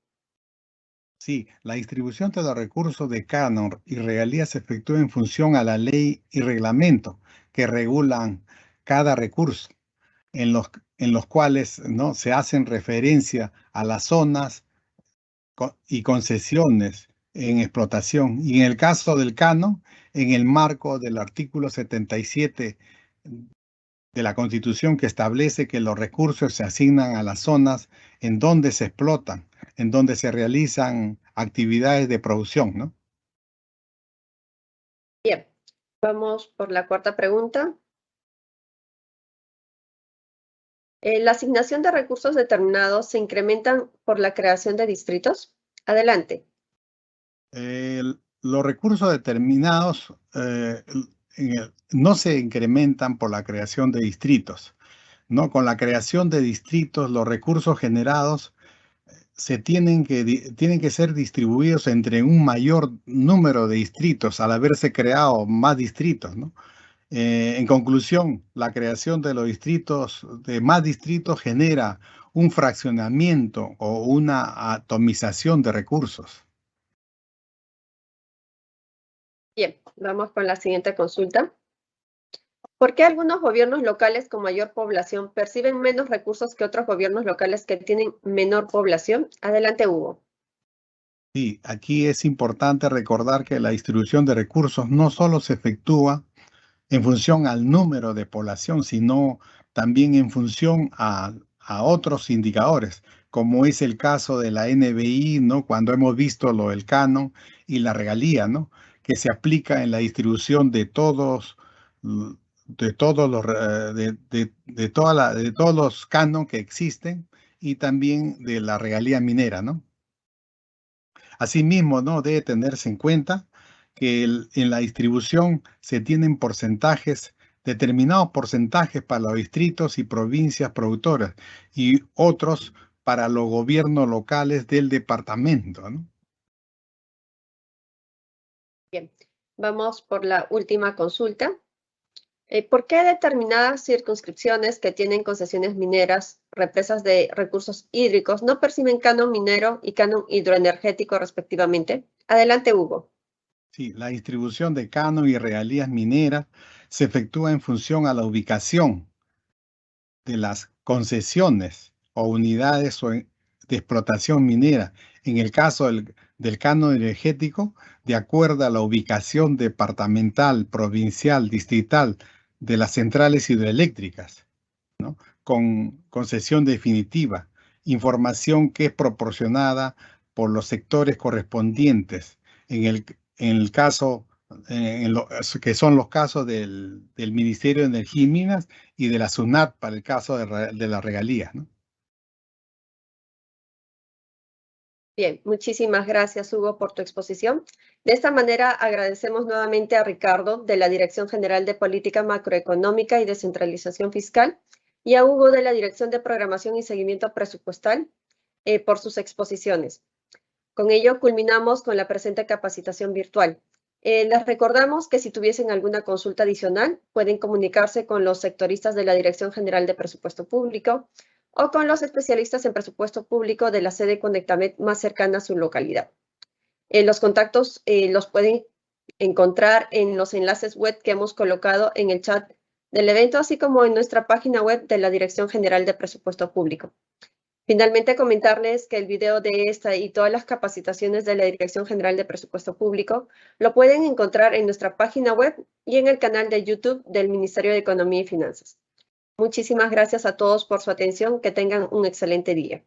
Sí, la distribución de los recursos de canon y regalías se efectúa en función a la ley y reglamento que regulan cada recurso, en los cuales, ¿no?, se hacen referencia a las zonas y concesiones en explotación. Y en el caso del canon, en el marco del artículo 77 de la Constitución, que establece que los recursos se asignan a las zonas en donde se explotan, en donde se realizan actividades de producción, ¿no? Bien, vamos por la cuarta pregunta. ¿La asignación de recursos determinados se incrementan por la creación de distritos? Adelante. Los recursos determinados no se incrementan por la creación de distritos. ¿no? Con la creación de distritos, los recursos generados tienen que ser distribuidos entre un mayor número de distritos al haberse creado más distritos, ¿no? En conclusión, la creación de los distritos, de más distritos, genera un fraccionamiento o una atomización de recursos. Bien, vamos con la siguiente consulta. ¿Por qué algunos gobiernos locales con mayor población perciben menos recursos que otros gobiernos locales que tienen menor población? Adelante, Hugo. Sí, aquí es importante recordar que la distribución de recursos no solo se efectúa en función al número de población, sino también en función a otros indicadores, como es el caso de la NBI, ¿no? Cuando hemos visto lo del canon y la regalía, ¿no? Que se aplica en la distribución de todos los canon que existen y también de la regalía minera, ¿no? Asimismo, ¿no? Debe tenerse en cuenta que en la distribución se tienen determinados porcentajes para los distritos y provincias productoras y otros para los gobiernos locales del departamento, ¿no? Bien, vamos por la última consulta. ¿Por qué determinadas circunscripciones que tienen concesiones mineras, represas de recursos hídricos, no perciben canon minero y canon hidroenergético respectivamente? Adelante, Hugo. Sí, la distribución de canon y regalías mineras se efectúa en función a la ubicación de las concesiones o unidades de explotación minera. En el caso del canon energético, de acuerdo a la ubicación departamental, provincial, distrital de las centrales hidroeléctricas, ¿no? Con concesión definitiva, información que es proporcionada por los sectores correspondientes. En el caso que son los casos del Ministerio de Energía y Minas y de la SUNAT para el caso de la regalía, ¿no? Bien, muchísimas gracias, Hugo, por tu exposición. De esta manera, agradecemos nuevamente a Ricardo, de la Dirección General de Política Macroeconómica y Descentralización Fiscal, y a Hugo, de la Dirección de Programación y Seguimiento Presupuestal, por sus exposiciones. Con ello, culminamos con la presente capacitación virtual. Les recordamos que si tuviesen alguna consulta adicional, pueden comunicarse con los sectoristas de la Dirección General de Presupuesto Público o con los especialistas en presupuesto público de la sede Conectamet más cercana a su localidad. Los contactos los pueden encontrar en los enlaces web que hemos colocado en el chat del evento, así como en nuestra página web de la Dirección General de Presupuesto Público. Finalmente, comentarles que el video de esta y todas las capacitaciones de la Dirección General de Presupuesto Público lo pueden encontrar en nuestra página web y en el canal de YouTube del Ministerio de Economía y Finanzas. Muchísimas gracias a todos por su atención. Que tengan un excelente día.